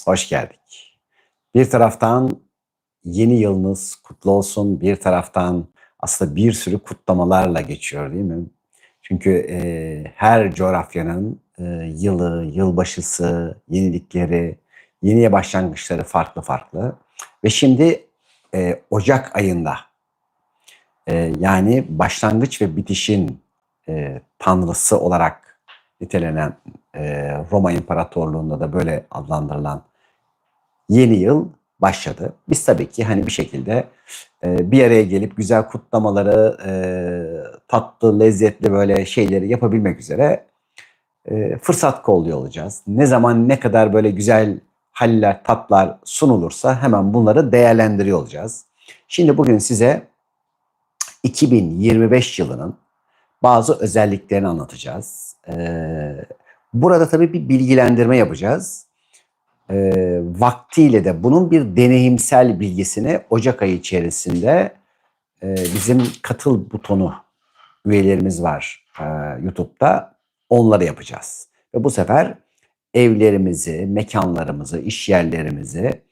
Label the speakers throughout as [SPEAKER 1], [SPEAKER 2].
[SPEAKER 1] hepiniz hoş geldik. Bir taraftan yeni yılınız kutlu olsun, bir taraftan aslında bir sürü kutlamalarla geçiyor değil mi? Çünkü her coğrafyanın yılı, yılbaşısı, yenilikleri, yeniye başlangıçları farklı farklı. Ve şimdi Ocak ayında yani başlangıç ve bitişin tanrısı olarak nitelenen Roma İmparatorluğu'nda da böyle adlandırılan yeni yıl başladı. Biz tabii ki hani bir şekilde bir araya gelip güzel kutlamaları, tatlı, lezzetli böyle şeyleri yapabilmek üzere fırsat kolluyor olacağız. Ne zaman ne kadar böyle güzel haller, tatlar sunulursa hemen bunları değerlendiriyor olacağız. Şimdi bugün size 2025 yılının bazı özelliklerini anlatacağız. Burada tabii bir bilgilendirme yapacağız. Vaktiyle de bunun bir deneyimsel bilgisini Ocak ayı içerisinde bizim katıl butonu üyelerimiz var YouTube'da. Onları yapacağız. Ve bu sefer evlerimizi, mekanlarımızı, iş yerlerimizi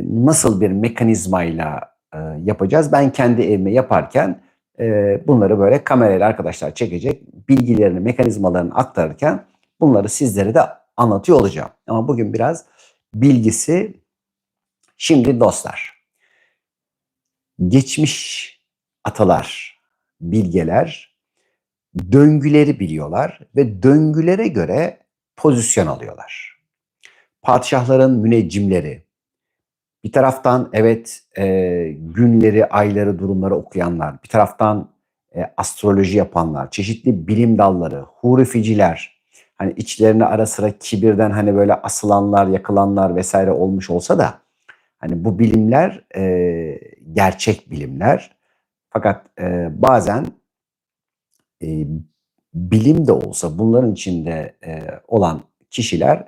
[SPEAKER 1] nasıl bir mekanizmayla yapacağız? Ben kendi evime yaparken bunları böyle kamerayla arkadaşlar çekecek, bilgilerini, mekanizmalarını aktarırken bunları sizlere de anlatıyor olacağım. Ama bugün biraz bilgisi. Şimdi dostlar, geçmiş atalar, bilgeler döngüleri biliyorlar ve döngülere göre pozisyon alıyorlar. Padişahların müneccimleri, bir taraftan evet günleri, ayları, durumları okuyanlar, bir taraftan astroloji yapanlar, çeşitli bilim dalları, hurificiler, hani içlerine ara sıra kibirden hani böyle asılanlar, yakılanlar vesaire olmuş olsa da hani bu bilimler gerçek bilimler. Fakat bazen e, bilim de olsa bunların içinde olan kişiler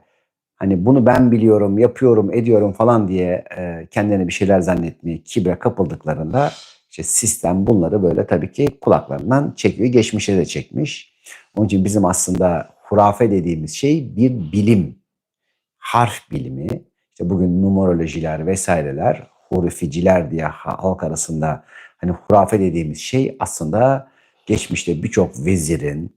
[SPEAKER 1] hani bunu ben biliyorum, yapıyorum, ediyorum falan diye kendilerine bir şeyler zannetmeye, kibre kapıldıklarında işte sistem bunları böyle tabii ki kulaklarından çekiyor. Geçmişe de çekmiş. Onun için bizim aslında hurafe dediğimiz şey bir bilim, harf bilimi. İşte bugün numerolojiler vesaireler, huruficiler diye halk arasında hani hurafe dediğimiz şey aslında geçmişte birçok vezirin,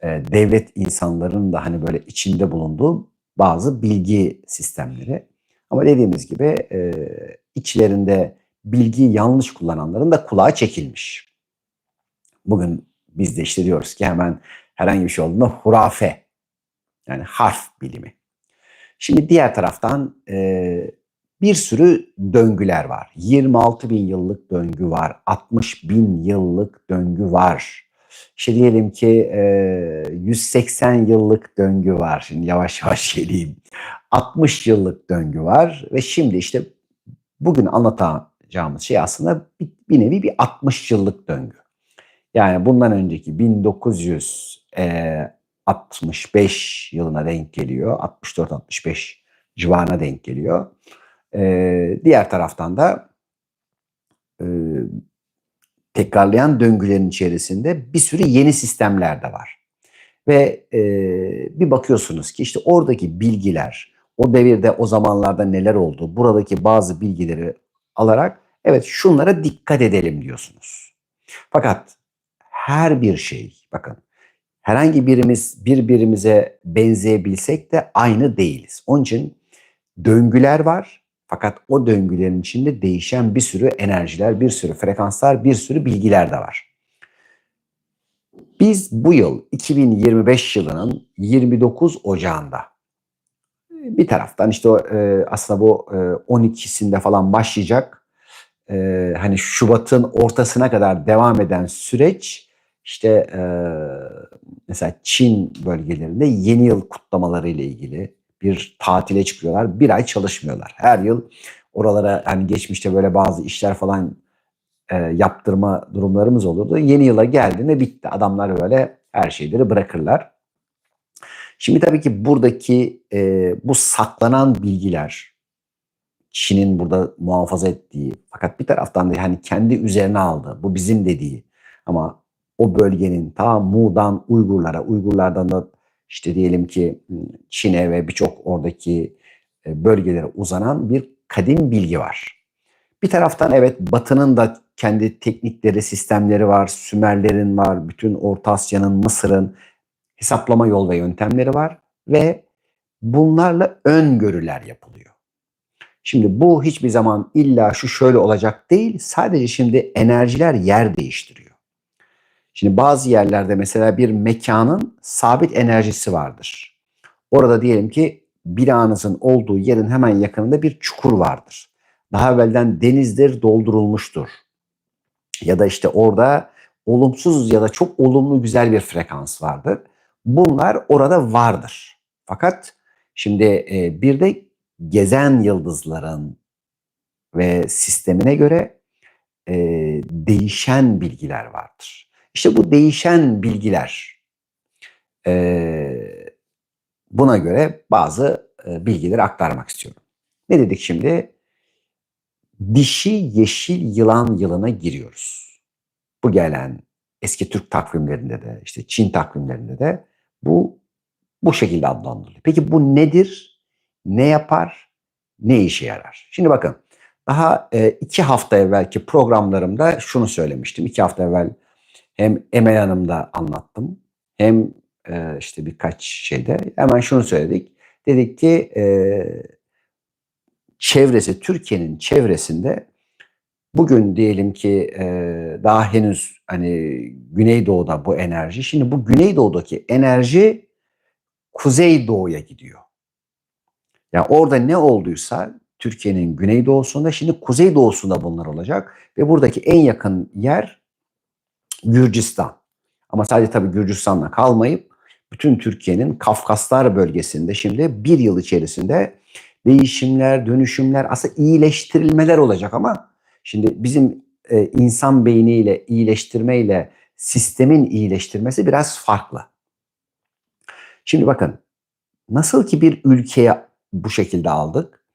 [SPEAKER 1] devlet insanların da hani böyle içinde bulunduğu bazı bilgi sistemleri. Ama dediğimiz gibi içlerinde bilgiyi yanlış kullananların da kulağı çekilmiş. Bugün biz de işte diyoruz ki hemen herhangi bir şey olduğunda hurafe, yani harf bilimi. Şimdi diğer taraftan bir sürü döngüler var. 26 bin yıllık döngü var. 60 bin yıllık döngü var. İşte diyelim ki 180 yıllık döngü var. Şimdi yavaş yavaş geleyim. 60 yıllık döngü var ve şimdi işte bugün anlatacağımız şey aslında bir nevi bir 60 yıllık döngü. Yani bundan önceki 1965 yılına denk geliyor. 64-65 civarına denk geliyor. Diğer taraftan da e, tekrarlayan döngülerin içerisinde bir sürü yeni sistemler de var. Ve bir bakıyorsunuz ki işte oradaki bilgiler, o devirde, o zamanlarda neler oldu, buradaki bazı bilgileri alarak evet şunlara dikkat edelim diyorsunuz. Fakat her bir şey, bakın herhangi birimiz birbirimize benzeyebilsek de aynı değiliz. Onun için döngüler var. Fakat o döngülerin içinde değişen bir sürü enerjiler, bir sürü frekanslar, bir sürü bilgiler de var. Biz bu yıl 2025 yılının 29 Ocağı'nda bir taraftan işte aslında bu 12'sinde falan başlayacak. Hani Şubat'ın ortasına kadar devam eden süreç işte mesela Çin bölgelerinde yeni yıl kutlamaları ile ilgili bir tatile çıkıyorlar. Bir ay çalışmıyorlar. Her yıl oralara hani geçmişte böyle bazı işler falan yaptırma durumlarımız olurdu. Yeni yıla geldiğinde bitti. Adamlar böyle her şeyleri bırakırlar. Şimdi tabii ki buradaki bu saklanan bilgiler, Çin'in burada muhafaza ettiği fakat bir taraftan da hani kendi üzerine aldı. Bu bizim dediği ama o bölgenin ta Mu'dan Uygurlara, Uygurlardan da işte diyelim ki Çin'e ve birçok oradaki bölgelere uzanan bir kadim bilgi var. Bir taraftan evet Batı'nın da kendi teknikleri, sistemleri var. Sümerlerin var, bütün Orta Asya'nın, Mısır'ın hesaplama yol ve yöntemleri var ve bunlarla öngörüler yapılıyor. Şimdi bu hiçbir zaman illa şu şöyle olacak değil. Sadece şimdi enerjiler yer değiştiriyor. Şimdi bazı yerlerde mesela bir mekanın sabit enerjisi vardır. Orada diyelim ki binanızın olduğu yerin hemen yakınında bir çukur vardır. Daha evvelden denizdir, doldurulmuştur. Ya da işte orada olumsuz ya da çok olumlu güzel bir frekans vardır. Bunlar orada vardır. Fakat şimdi bir de gezen yıldızların ve sistemine göre e, değişen bilgiler vardır. İşte bu değişen bilgiler buna göre bazı bilgileri aktarmak istiyorum. Ne dedik şimdi? Dişi yeşil yılan yılına giriyoruz. Bu gelen eski Türk takvimlerinde de işte Çin takvimlerinde de bu şekilde adlandırılıyor. Peki bu nedir? Ne yapar? Ne işe yarar? Şimdi bakın daha 2 hafta evvelki programlarımda şunu söylemiştim. 2 hafta evvel hem Emel Hanım'da anlattım hem işte birkaç şeyde hemen şunu söyledik. Dedik ki çevresi, Türkiye'nin çevresinde bugün diyelim ki daha henüz hani Güneydoğu'da bu enerji. Şimdi bu Güneydoğu'daki enerji Kuzeydoğu'ya gidiyor. Yani orada ne olduysa Türkiye'nin Güneydoğu'sunda şimdi Kuzeydoğu'sunda bunlar olacak. Ve buradaki en yakın yer Gürcistan. Ama sadece tabii Gürcistan'la kalmayıp bütün Türkiye'nin Kafkaslar bölgesinde şimdi bir yıl içerisinde değişimler, dönüşümler, aslında iyileştirilmeler olacak ama şimdi bizim insan beyniyle iyileştirmeyle sistemin iyileştirmesi biraz farklı. Şimdi bakın nasıl ki bir ülkeye bu şekilde aldık,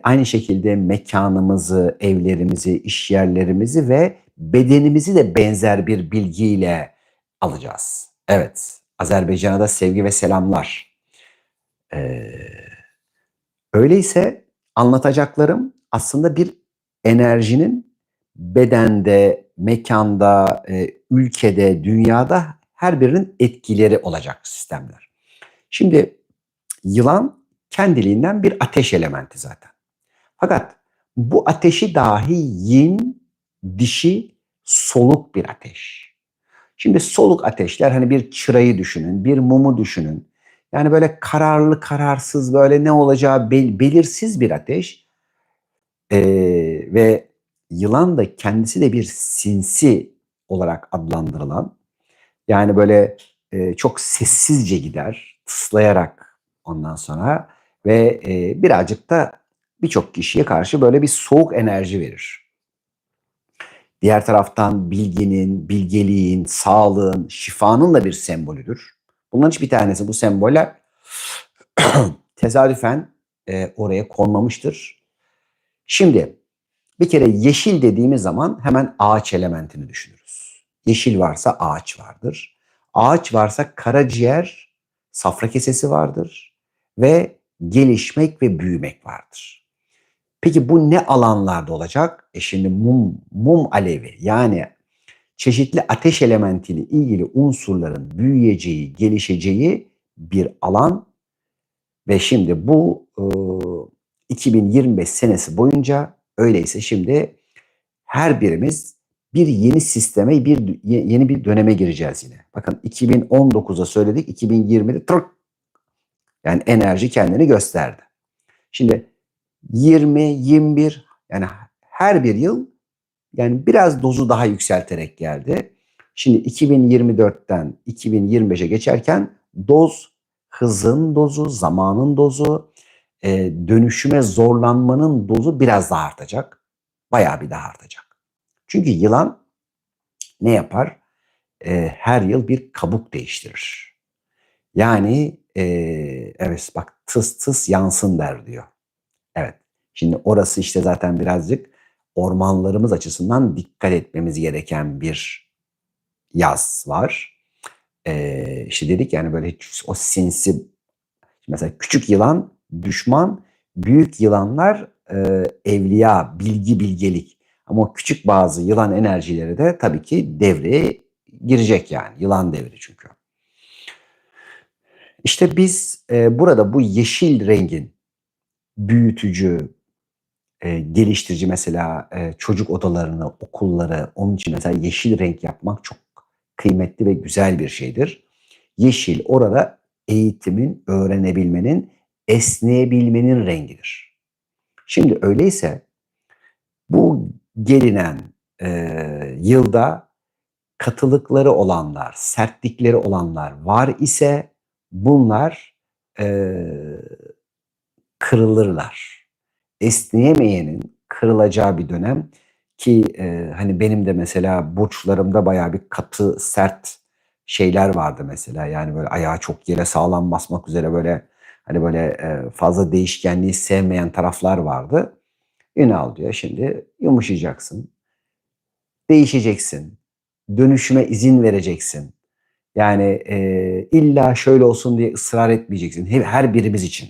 [SPEAKER 1] aynı şekilde mekanımızı, evlerimizi, iş yerlerimizi ve bedenimizi de benzer bir bilgiyle alacağız. Evet, Azerbaycan'a da sevgi ve selamlar. Eee Öyleyse anlatacaklarım aslında bir enerjinin bedende, mekanda, ülkede, dünyada her birinin etkileri olacak sistemler. Şimdi yılan kendiliğinden bir ateş elementi zaten. Fakat bu ateşi dahi yin, dişi, soluk bir ateş. Şimdi soluk ateşler hani bir çırayı düşünün, bir mumu düşünün. Yani böyle kararlı kararsız böyle ne olacağı belirsiz bir ateş. Ve yılan da kendisi de bir sinsi olarak adlandırılan yani böyle çok sessizce gider, tıslayarak ondan sonra ve birazcık da birçok kişiye karşı böyle bir soğuk enerji verir. Diğer taraftan bilginin, bilgeliğin, sağlığın, şifanın da bir sembolüdür. Bunların hiçbir tanesi bu semboller tesadüfen oraya konmamıştır. Şimdi bir kere yeşil dediğimiz zaman hemen ağaç elementini düşünürüz. Yeşil varsa ağaç vardır. Ağaç varsa karaciğer, safra kesesi vardır ve gelişmek ve büyümek vardır. Peki bu ne alanlarda olacak? Şimdi mum alevi yani çeşitli ateş elementiyle ilgili unsurların büyüyeceği, gelişeceği bir alan ve şimdi bu 2025 senesi boyunca öyleyse şimdi her birimiz bir yeni sisteme, yeni bir döneme gireceğiz yine. Bakın 2019'da söyledik, 2020'de tırk yani enerji kendini gösterdi. Şimdi 20, 21 yani her bir yıl yani biraz dozu daha yükselterek geldi. Şimdi 2024'ten 2025'e geçerken doz, hızın dozu, zamanın dozu, dönüşüme zorlanmanın dozu biraz daha artacak. Bayağı bir daha artacak. Çünkü yılan ne yapar? Her yıl bir kabuk değiştirir. Yani evet bak tıs tıs yansın der diyor. Evet. Şimdi orası işte zaten birazcık ormanlarımız açısından dikkat etmemiz gereken bir yaz var. İşte dedik yani böyle hiç o sinsi mesela küçük yılan düşman büyük yılanlar evliya, bilgi, bilgelik. Ama o küçük bazı yılan enerjileri de tabii ki devreye girecek yani. Yılan devri çünkü. İşte biz burada bu yeşil rengin büyütücü, geliştirici mesela çocuk odalarını, okulları, onun için mesela yeşil renk yapmak çok kıymetli ve güzel bir şeydir. Yeşil orada eğitimin, öğrenebilmenin, esneyebilmenin rengidir. Şimdi öyleyse bu gelinen yılda katılıkları olanlar, sertlikleri olanlar var ise bunlar eee, kırılırlar. Esneyemeyenin kırılacağı bir dönem ki hani benim de mesela burçlarımda bayağı bir katı, sert şeyler vardı mesela. Yani böyle ayağı çok yere sağlam basmak üzere böyle hani böyle fazla değişkenliği sevmeyen taraflar vardı. Ünal diyor şimdi yumuşayacaksın, değişeceksin, dönüşüme izin vereceksin. Yani illa şöyle olsun diye ısrar etmeyeceksin. Her birimiz için.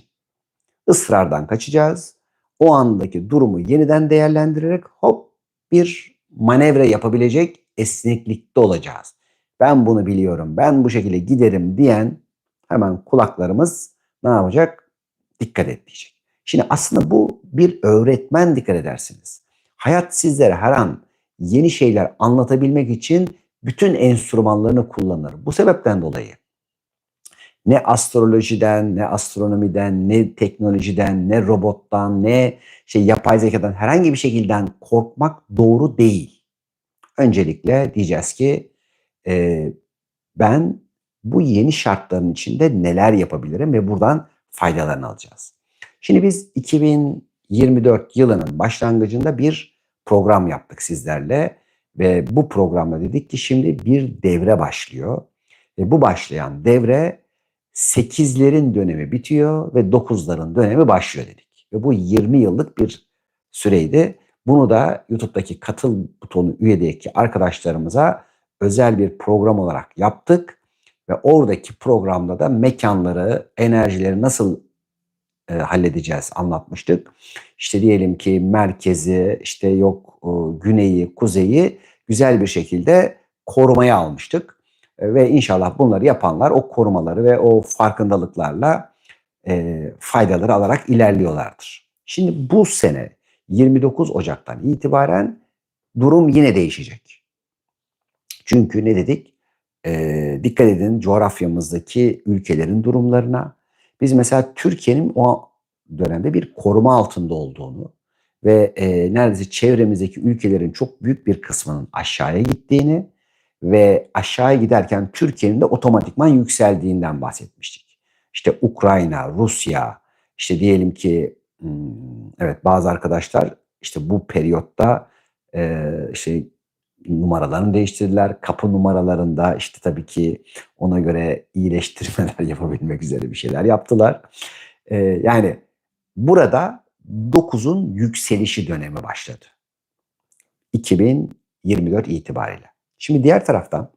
[SPEAKER 1] Isrardan kaçacağız. O andaki durumu yeniden değerlendirerek hop bir manevra yapabilecek esneklikte olacağız. Ben bunu biliyorum, ben bu şekilde giderim diyen hemen kulaklarımız ne yapacak? Dikkat et diyecek. Şimdi aslında bu bir öğretmen dikkat edersiniz. Hayat sizlere her an yeni şeyler anlatabilmek için bütün enstrümanlarını kullanır. Bu sebepten dolayı ne astrolojiden, ne astronomiden, ne teknolojiden, ne robottan, ne yapay zekadan herhangi bir şekilde korkmak doğru değil. Öncelikle diyeceğiz ki e, ben bu yeni şartların içinde neler yapabilirim ve buradan faydalarını alacağız. Şimdi biz 2024 yılının başlangıcında bir program yaptık sizlerle ve bu programda dedik ki şimdi bir devre başlıyor. Ve bu başlayan devre sekizlerin dönemi bitiyor ve dokuzların dönemi başlıyor dedik. Ve bu 20 yıllık bir süreydi. Bunu da YouTube'daki katıl butonu üyedeki arkadaşlarımıza özel bir program olarak yaptık. Ve oradaki programda da mekanları, enerjileri nasıl halledeceğiz anlatmıştık. İşte diyelim ki merkezi, işte yok güneyi, kuzeyi güzel bir şekilde korumaya almıştık. Ve inşallah bunları yapanlar o korumaları ve o farkındalıklarla faydaları alarak ilerliyorlardır. Şimdi bu sene 29 Ocak'tan itibaren durum yine değişecek. Çünkü ne dedik? Dikkat edin coğrafyamızdaki ülkelerin durumlarına. Biz mesela Türkiye'nin o dönemde bir koruma altında olduğunu ve neredeyse çevremizdeki ülkelerin çok büyük bir kısmının aşağıya gittiğini ve aşağıya giderken Türkiye'nin de otomatikman yükseldiğinden bahsetmiştik. İşte Ukrayna, Rusya, işte diyelim ki evet bazı arkadaşlar işte bu periyotta işte numaralarını değiştirdiler. Kapı numaralarında işte tabii ki ona göre iyileştirmeler yapabilmek üzere bir şeyler yaptılar. Yani burada 9'un yükselişi dönemi başladı. 2024 itibariyle. Şimdi diğer taraftan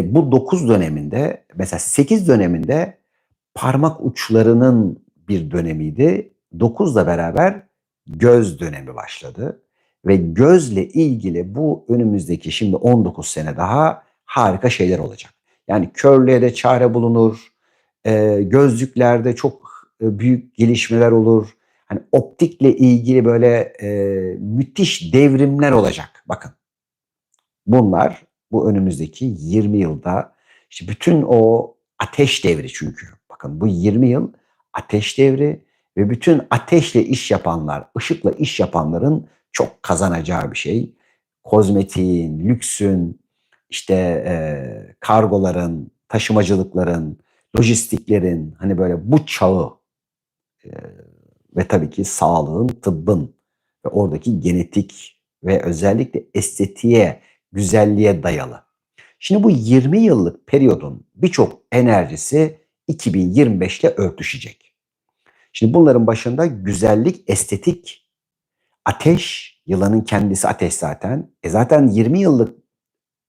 [SPEAKER 1] bu 9 döneminde mesela 8 döneminde parmak uçlarının bir dönemiydi. 9'la beraber göz dönemi başladı. Ve gözle ilgili bu önümüzdeki şimdi 19 sene daha harika şeyler olacak. Yani körlüğe de çare bulunur. Gözlüklerde çok büyük gelişmeler olur. Hani optikle ilgili böyle müthiş devrimler olacak. Bakın bunlar bu önümüzdeki 20 yılda işte bütün o ateş devri çünkü. Bakın bu 20 yıl ateş devri ve bütün ateşle iş yapanlar, ışıkla iş yapanların çok kazanacağı bir şey. Kozmetiğin, lüksün, işte kargoların, taşımacılıkların, lojistiklerin hani böyle bu çağı e, ve tabii ki sağlığın, tıbbın ve oradaki genetik ve özellikle estetiğe, güzelliğe dayalı. Şimdi bu 20 yıllık periyodun birçok enerjisi 2025 ile örtüşecek. Şimdi bunların başında güzellik, estetik, ateş, yılanın kendisi ateş zaten. Zaten 20 yıllık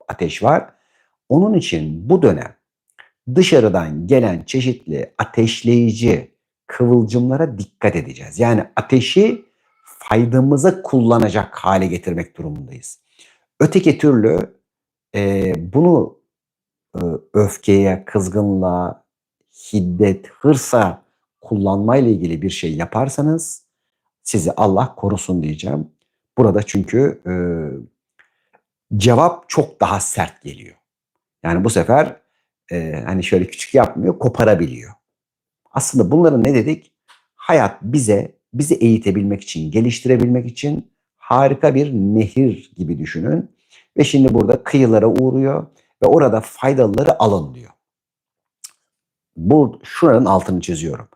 [SPEAKER 1] ateş var. Onun için bu dönem dışarıdan gelen çeşitli ateşleyici, kıvılcımlara dikkat edeceğiz. Yani ateşi faydamıza kullanacak hale getirmek durumundayız. Öteki türlü bunu öfkeye, kızgınlığa, şiddet, hırsa kullanmayla ilgili bir şey yaparsanız sizi Allah korusun diyeceğim. Burada çünkü cevap çok daha sert geliyor. Yani bu sefer hani şöyle küçük yapmıyor, koparabiliyor. Aslında bunları ne dedik? Hayat bizi eğitebilmek için, geliştirebilmek için harika bir nehir gibi düşünün. Ve şimdi burada kıyılara uğruyor ve orada faydalıları alın diyor. Şuranın altını çiziyorum.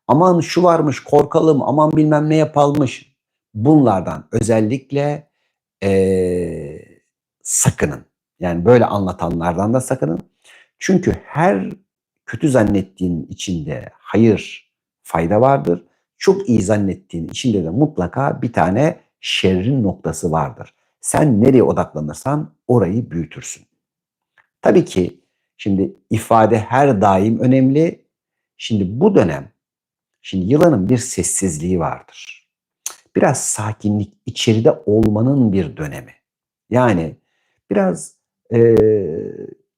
[SPEAKER 1] Aman şu varmış, korkalım, aman bilmem ne yapalmış. Bunlardan özellikle sakının. Yani böyle anlatanlardan da sakının. Çünkü her kötü zannettiğin içinde hayır, fayda vardır. Çok iyi zannettiğin içinde de mutlaka bir tane şerrin noktası vardır. Sen nereye odaklanırsan orayı büyütürsün. Tabii ki şimdi ifade her daim önemli. Şimdi bu dönem, şimdi yılanın bir sessizliği vardır. Biraz sakinlik, içeride olmanın bir dönemi. Yani biraz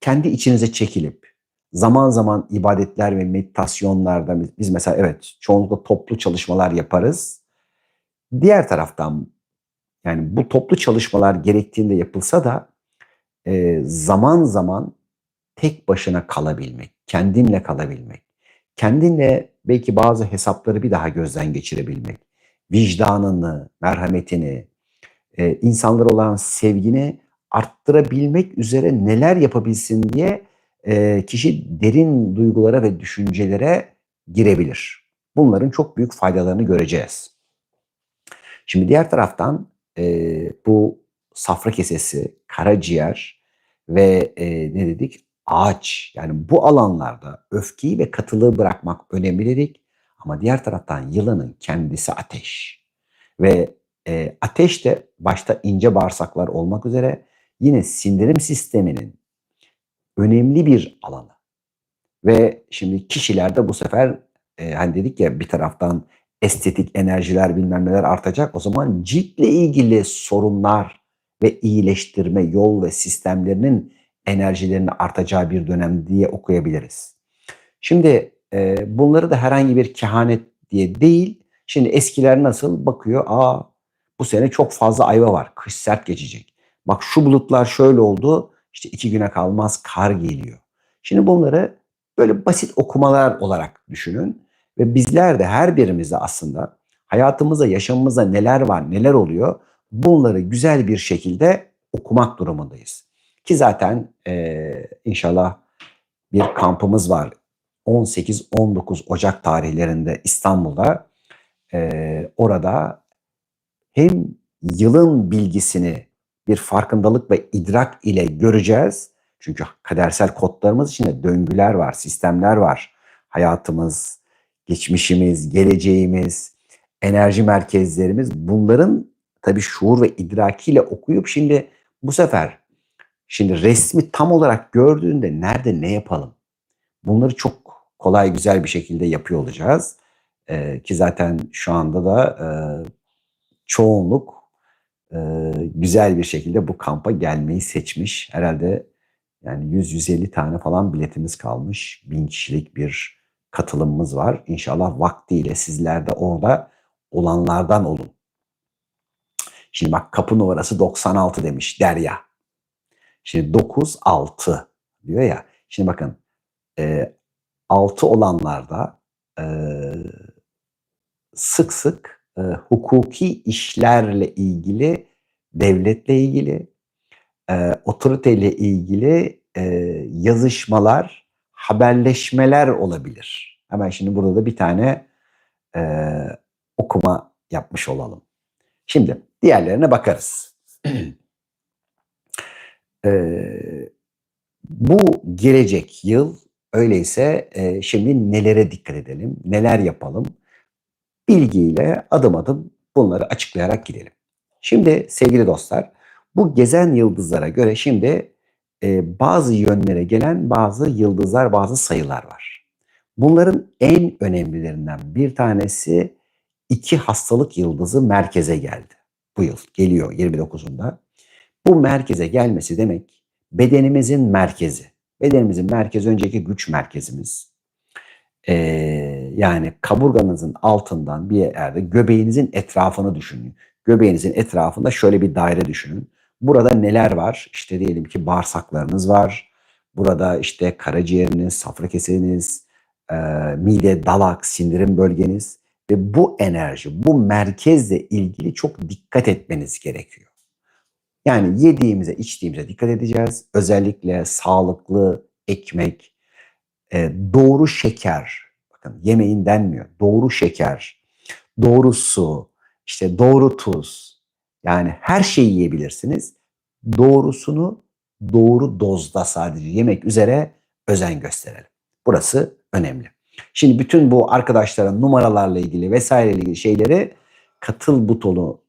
[SPEAKER 1] kendi içinize çekilip zaman zaman ibadetler ve meditasyonlarda biz mesela evet çoğunlukla toplu çalışmalar yaparız. Diğer taraftan yani bu toplu çalışmalar gerektiğinde yapılsa da zaman zaman tek başına kalabilmek, kendinle kalabilmek, kendinle belki bazı hesapları bir daha gözden geçirebilmek, vicdanını, merhametini, insanlara olan sevgini arttırabilmek üzere neler yapabilsin diye kişi derin duygulara ve düşüncelere girebilir. Bunların çok büyük faydalarını göreceğiz. Şimdi diğer taraftan bu safra kesesi, karaciğer ve ne dedik? Ağaç. Yani bu alanlarda öfkeyi ve katılığı bırakmak önemli dedik. Ama diğer taraftan yılanın kendisi ateş. Ve ateş de başta ince bağırsaklar olmak üzere yine sindirim sisteminin önemli bir alanı. Ve şimdi kişilerde bu sefer hani dedik ya bir taraftan estetik enerjiler bilmem neler artacak. O zaman ciltle ilgili sorunlar ve iyileştirme yol ve sistemlerinin enerjilerinin artacağı bir dönem diye okuyabiliriz. Şimdi bunları da herhangi bir kehanet diye değil. Şimdi eskiler nasıl bakıyor? Bu sene çok fazla ayva var. Kış sert geçecek. Bak şu bulutlar şöyle oldu. İşte 2 güne kalmaz kar geliyor. Şimdi bunları böyle basit okumalar olarak düşünün. Ve bizler de her birimizde aslında hayatımızda, yaşamımızda neler var, neler oluyor bunları güzel bir şekilde okumak durumundayız. Ki zaten inşallah bir kampımız var. 18-19 Ocak tarihlerinde İstanbul'da orada hem yılın bilgisini bir farkındalık ve idrak ile göreceğiz. Çünkü kadersel kodlarımız içinde döngüler var, sistemler var. Hayatımız, geçmişimiz, geleceğimiz, enerji merkezlerimiz bunların tabii şuur ve idrakiyle okuyup şimdi bu sefer şimdi resmi tam olarak gördüğünde nerede ne yapalım? Bunları çok kolay güzel bir şekilde yapıyor olacağız. Ki zaten şu anda da çoğunluk güzel bir şekilde bu kampa gelmeyi seçmiş. Herhalde yani 100-150 tane falan biletimiz kalmış. 1000 kişilik bir katılımımız var. İnşallah vaktiyle sizler de orada olanlardan olun. Şimdi bak kapı numarası 96 demiş Derya. Şimdi 9-6 diyor ya. Şimdi bakın 6 olanlarda sık sık hukuki işlerle ilgili, devletle ilgili, otoriteyle ilgili yazışmalar, haberleşmeler olabilir. Hemen şimdi burada da bir tane okuma yapmış olalım. Şimdi diğerlerine bakarız. Bu gelecek yıl öyleyse şimdi nelere dikkat edelim, neler yapalım? Bilgiyle adım adım bunları açıklayarak gidelim. Şimdi sevgili dostlar, bu gezen yıldızlara göre şimdi bazı yönlere gelen bazı yıldızlar, bazı sayılar var. Bunların en önemlilerinden bir tanesi 2 hastalık yıldızı merkeze geldi. Bu yıl geliyor 29'unda. Bu merkeze gelmesi demek bedenimizin merkezi. Bedenimizin merkezi önceki güç merkezimiz. Yani kaburganızın altından bir yerde göbeğinizin etrafını düşünün. Göbeğinizin etrafında şöyle bir daire düşünün. Burada neler var? İşte diyelim ki bağırsaklarınız var. Burada işte karaciğeriniz, safra keseniz, mide, dalak, sindirim bölgeniz ve bu enerji, bu merkezle ilgili çok dikkat etmeniz gerekiyor. Yani yediğimize, içtiğimize dikkat edeceğiz. Özellikle sağlıklı ekmek, doğru şeker, bakın yemeğin denmiyor, doğru şeker, doğru su, işte doğru tuz. Yani her şeyi yiyebilirsiniz. Doğrusunu doğru dozda sadece yemek üzere özen gösterelim. Burası önemli. Şimdi bütün bu arkadaşların numaralarla ilgili vesaireyle ilgili şeyleri katıl butonu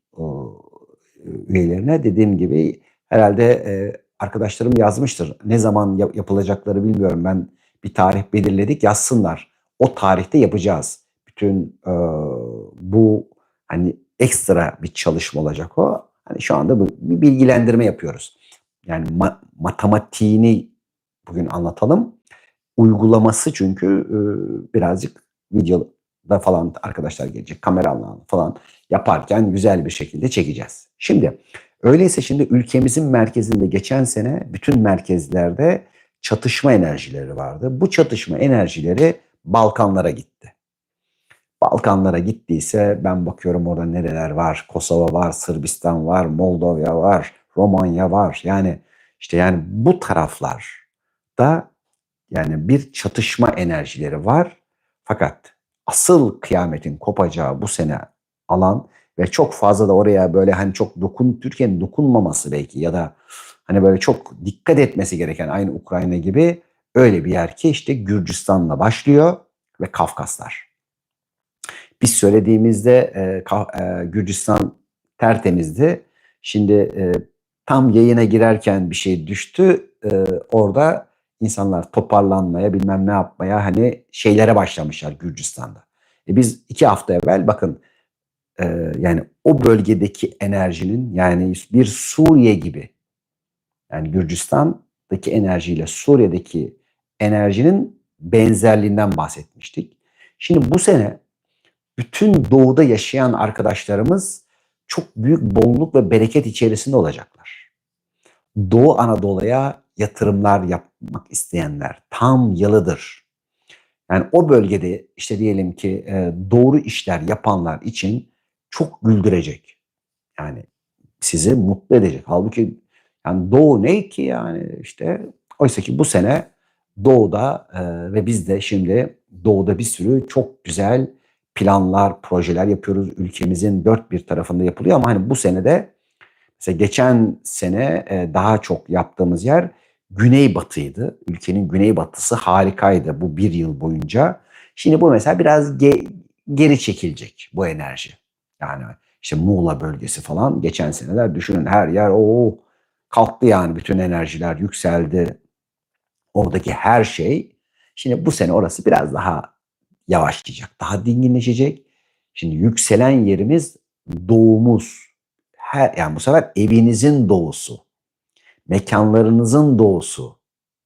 [SPEAKER 1] üyelerine dediğim gibi herhalde arkadaşlarım yazmıştır. Ne zaman yapılacakları bilmiyorum. Ben bir tarih belirledik, yazsınlar. O tarihte yapacağız. Bütün bu hani ekstra bir çalışma olacak o. Hani şu anda bir bilgilendirme yapıyoruz. Yani matematiğini bugün anlatalım. Uygulaması çünkü birazcık videoda falan arkadaşlar gelecek. Kameralarla falan yaparken güzel bir şekilde çekeceğiz. Şimdi öyleyse şimdi ülkemizin merkezinde geçen sene bütün merkezlerde çatışma enerjileri vardı. Bu çatışma enerjileri Balkanlara gitti. Balkanlara gittiyse ben bakıyorum orada nereler var. Kosova var, Sırbistan var, Moldova var, Romanya var. Yani işte yani bu taraflarda yani bir çatışma enerjileri var. Fakat asıl kıyametin kopacağı bu sene alan ve çok fazla da oraya böyle hani çok Türkiye'nin dokunmaması belki ya da hani böyle çok dikkat etmesi gereken aynı Ukrayna gibi öyle bir yer ki işte Gürcistan'la başlıyor ve Kafkaslar. Biz söylediğimizde Gürcistan tertemizdi. Şimdi tam yayına girerken bir şey düştü. Orada insanlar toparlanmaya bilmem ne yapmaya hani şeylere başlamışlar Gürcistan'da. Biz 2 hafta evvel bakın yani o bölgedeki enerjinin yani bir Suriye gibi yani Gürcistan'daki enerjiyle Suriye'deki enerjinin benzerliğinden bahsetmiştik. Şimdi bu sene bütün doğuda yaşayan arkadaşlarımız çok büyük bolluk ve bereket içerisinde olacaklar. Doğu Anadolu'ya yatırımlar yapmak isteyenler tam yalıdır. Yani o bölgede işte diyelim ki doğru işler yapanlar için çok güldürecek. Yani sizi mutlu edecek. Halbuki yani Doğu ne ki yani işte oysa ki bu sene Doğu'da ve biz de şimdi Doğu'da bir sürü çok güzel planlar, projeler yapıyoruz. Ülkemizin dört bir tarafında yapılıyor ama hani bu sene de mesela geçen sene daha çok yaptığımız yer Güneybatı'ydı. Ülkenin Güneybatısı harikaydı bu bir yıl boyunca. Şimdi bu mesela biraz geri çekilecek bu enerji. Yani işte Muğla bölgesi falan geçen seneler düşünün her yer o kalktı yani bütün enerjiler yükseldi. Oradaki her şey. Şimdi bu sene orası biraz daha yavaşlayacak, daha dinginleşecek. Şimdi yükselen yerimiz doğumuz. Yani bu sefer evinizin doğusu, mekanlarınızın doğusu.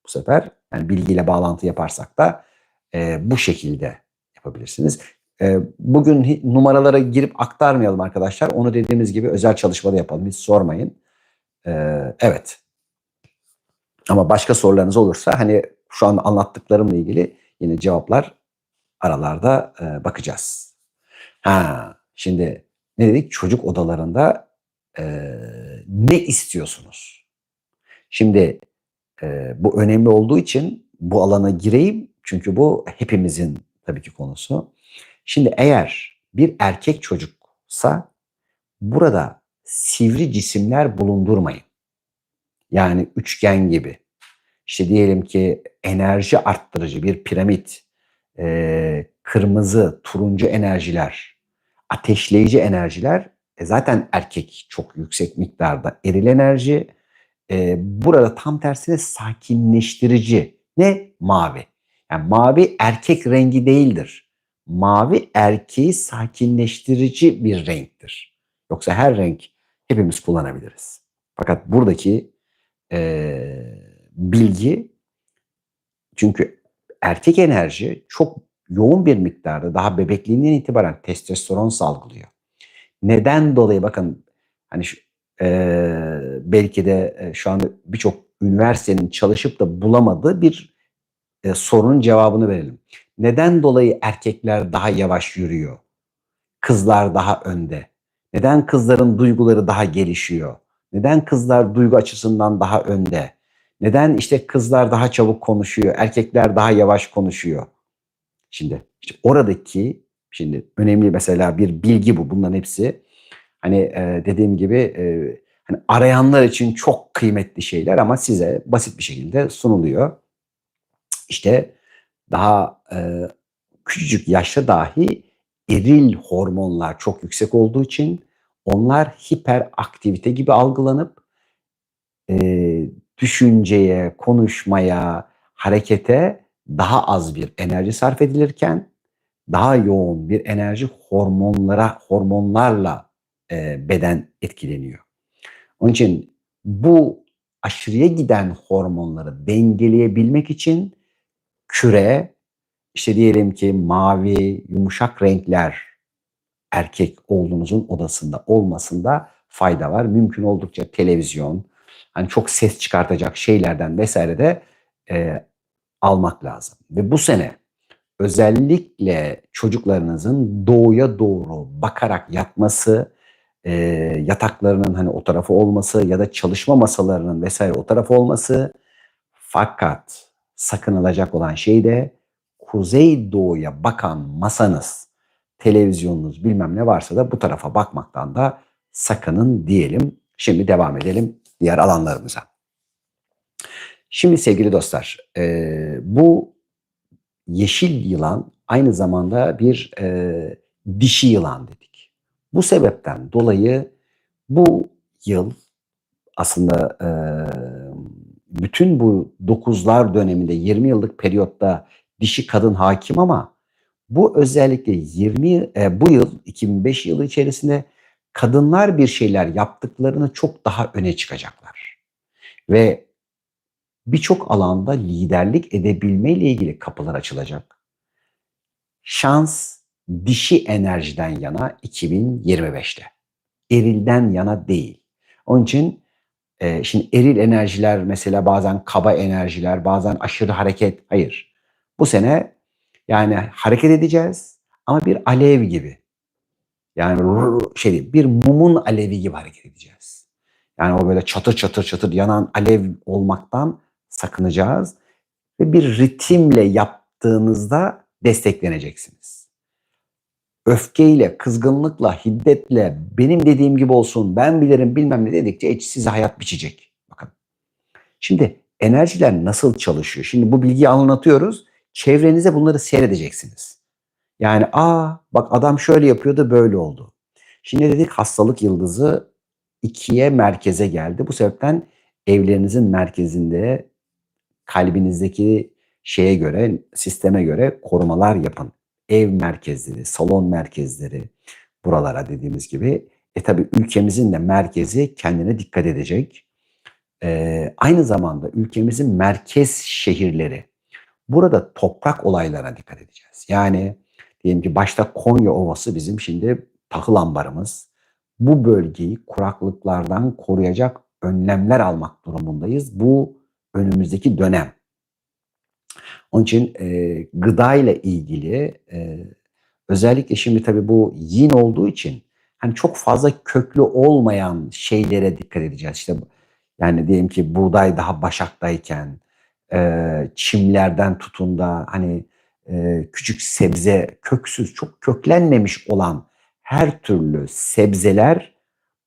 [SPEAKER 1] Bu sefer yani bilgiyle bağlantı yaparsak da bu şekilde yapabilirsiniz. Bugün numaralara girip aktarmayalım arkadaşlar. Onu dediğimiz gibi özel çalışmada yapalım. Hiç sormayın. Evet. Ama başka sorularınız olursa hani şu an anlattıklarımla ilgili yine cevaplar aralarda bakacağız. Şimdi ne dedik? Çocuk odalarında ne istiyorsunuz? Şimdi bu önemli olduğu için bu alana gireyim. Çünkü bu hepimizin tabii ki konusu. Şimdi eğer bir erkek çocuksa burada sivri cisimler bulundurmayın. Yani üçgen gibi. İşte diyelim ki enerji arttırıcı bir piramit, kırmızı, turuncu enerjiler, ateşleyici enerjiler zaten erkek çok yüksek miktarda eril enerji. Burada tam tersine sakinleştirici ne? Mavi. Yani mavi erkek rengi değildir. Mavi erkeği sakinleştirici bir renktir. Yoksa her renk hepimiz kullanabiliriz. Fakat buradaki bilgi, çünkü erkek enerji çok yoğun bir miktarda daha bebekliğinden itibaren testosteron salgılıyor. Neden dolayı bakın, hani belki de şu anda birçok üniversitenin çalışıp da bulamadığı bir sorunun cevabını verelim. Neden dolayı erkekler daha yavaş yürüyor? Kızlar daha önde. Neden kızların duyguları daha gelişiyor? Neden kızlar duygu açısından daha önde? Neden işte kızlar daha çabuk konuşuyor, erkekler daha yavaş konuşuyor? Şimdi işte oradaki, şimdi önemli mesela bir bilgi bu. Bunların hepsi hani dediğim gibi hani arayanlar için çok kıymetli şeyler ama size basit bir şekilde sunuluyor. İşte daha küçücük yaşta dahi eril hormonlar çok yüksek olduğu için onlar hiperaktivite gibi algılanıp düşünceye, konuşmaya, harekete daha az bir enerji sarf edilirken daha yoğun bir enerji hormonlarla beden etkileniyor. Onun için bu aşırıya giden hormonları dengeleyebilmek için küre, işte diyelim ki mavi, yumuşak renkler erkek olduğunuzun odasında olmasında fayda var. Mümkün oldukça televizyon, hani çok ses çıkartacak şeylerden vesaire de almak lazım. Ve bu sene özellikle çocuklarınızın doğuya doğru bakarak yatması, yataklarının hani o tarafı olması ya da çalışma masalarının vesaire o tarafı olması. Fakat sakınılacak olan şey de kuzeydoğuya bakan masanız, televizyonunuz bilmem ne varsa da bu tarafa bakmaktan da sakının diyelim. Şimdi devam edelim diğer alanlarımıza. Şimdi sevgili dostlar, bu yeşil yılan aynı zamanda bir dişi yılan dedik. Bu sebepten dolayı bu yıl aslında bütün bu dokuzlar döneminde 20 yıllık periyotta dişi kadın hakim ama bu özellikle bu yıl 2005 yılı içerisinde kadınlar bir şeyler yaptıklarını çok daha öne çıkacaklar. Ve birçok alanda liderlik edebilme ile ilgili kapılar açılacak. Şans dişi enerjiden yana 2025'te. Erilden yana değil. Onun için şimdi eril enerjiler mesela bazen kaba enerjiler, bazen aşırı hareket. Hayır. Bu sene yani hareket edeceğiz ama bir alev gibi. Yani bir mumun alevi gibi hareket edeceğiz. Yani o böyle çatır çatır çatır yanan alev olmaktan sakınacağız ve bir ritimle yaptığınızda destekleneceksiniz. Öfkeyle, kızgınlıkla, hiddetle, benim dediğim gibi olsun, ben bilirim bilmem ne dedikçe size hayat biçecek. Bakın. Şimdi enerjiler nasıl çalışıyor? Şimdi bu bilgiyi anlatıyoruz. Çevrenize bunları seyredeceksiniz. Yani bak adam şöyle yapıyordu böyle oldu. Şimdi dedik hastalık yıldızı ikiye merkeze geldi. Bu sebepten evlerinizin merkezinde kalbinizdeki şeye göre, sisteme göre korumalar yapın. Ev merkezleri, salon merkezleri, buralara dediğimiz gibi. Tabii ülkemizin de merkezi kendine dikkat edecek. Aynı zamanda ülkemizin merkez şehirleri. Burada toprak olaylarına dikkat edeceğiz. Yani diyelim ki başta Konya Ovası bizim şimdi tahıl ambarımız. Bu bölgeyi kuraklıklardan koruyacak önlemler almak durumundayız. Bu önümüzdeki dönem. Onun için gıda ile ilgili özellikle şimdi tabii bu yin olduğu için hani çok fazla köklü olmayan şeylere dikkat edeceğiz. İşte yani diyelim ki buğday daha başaktayken çimlerden tutun da hani küçük sebze, köksüz, çok köklenmemiş olan her türlü sebzeler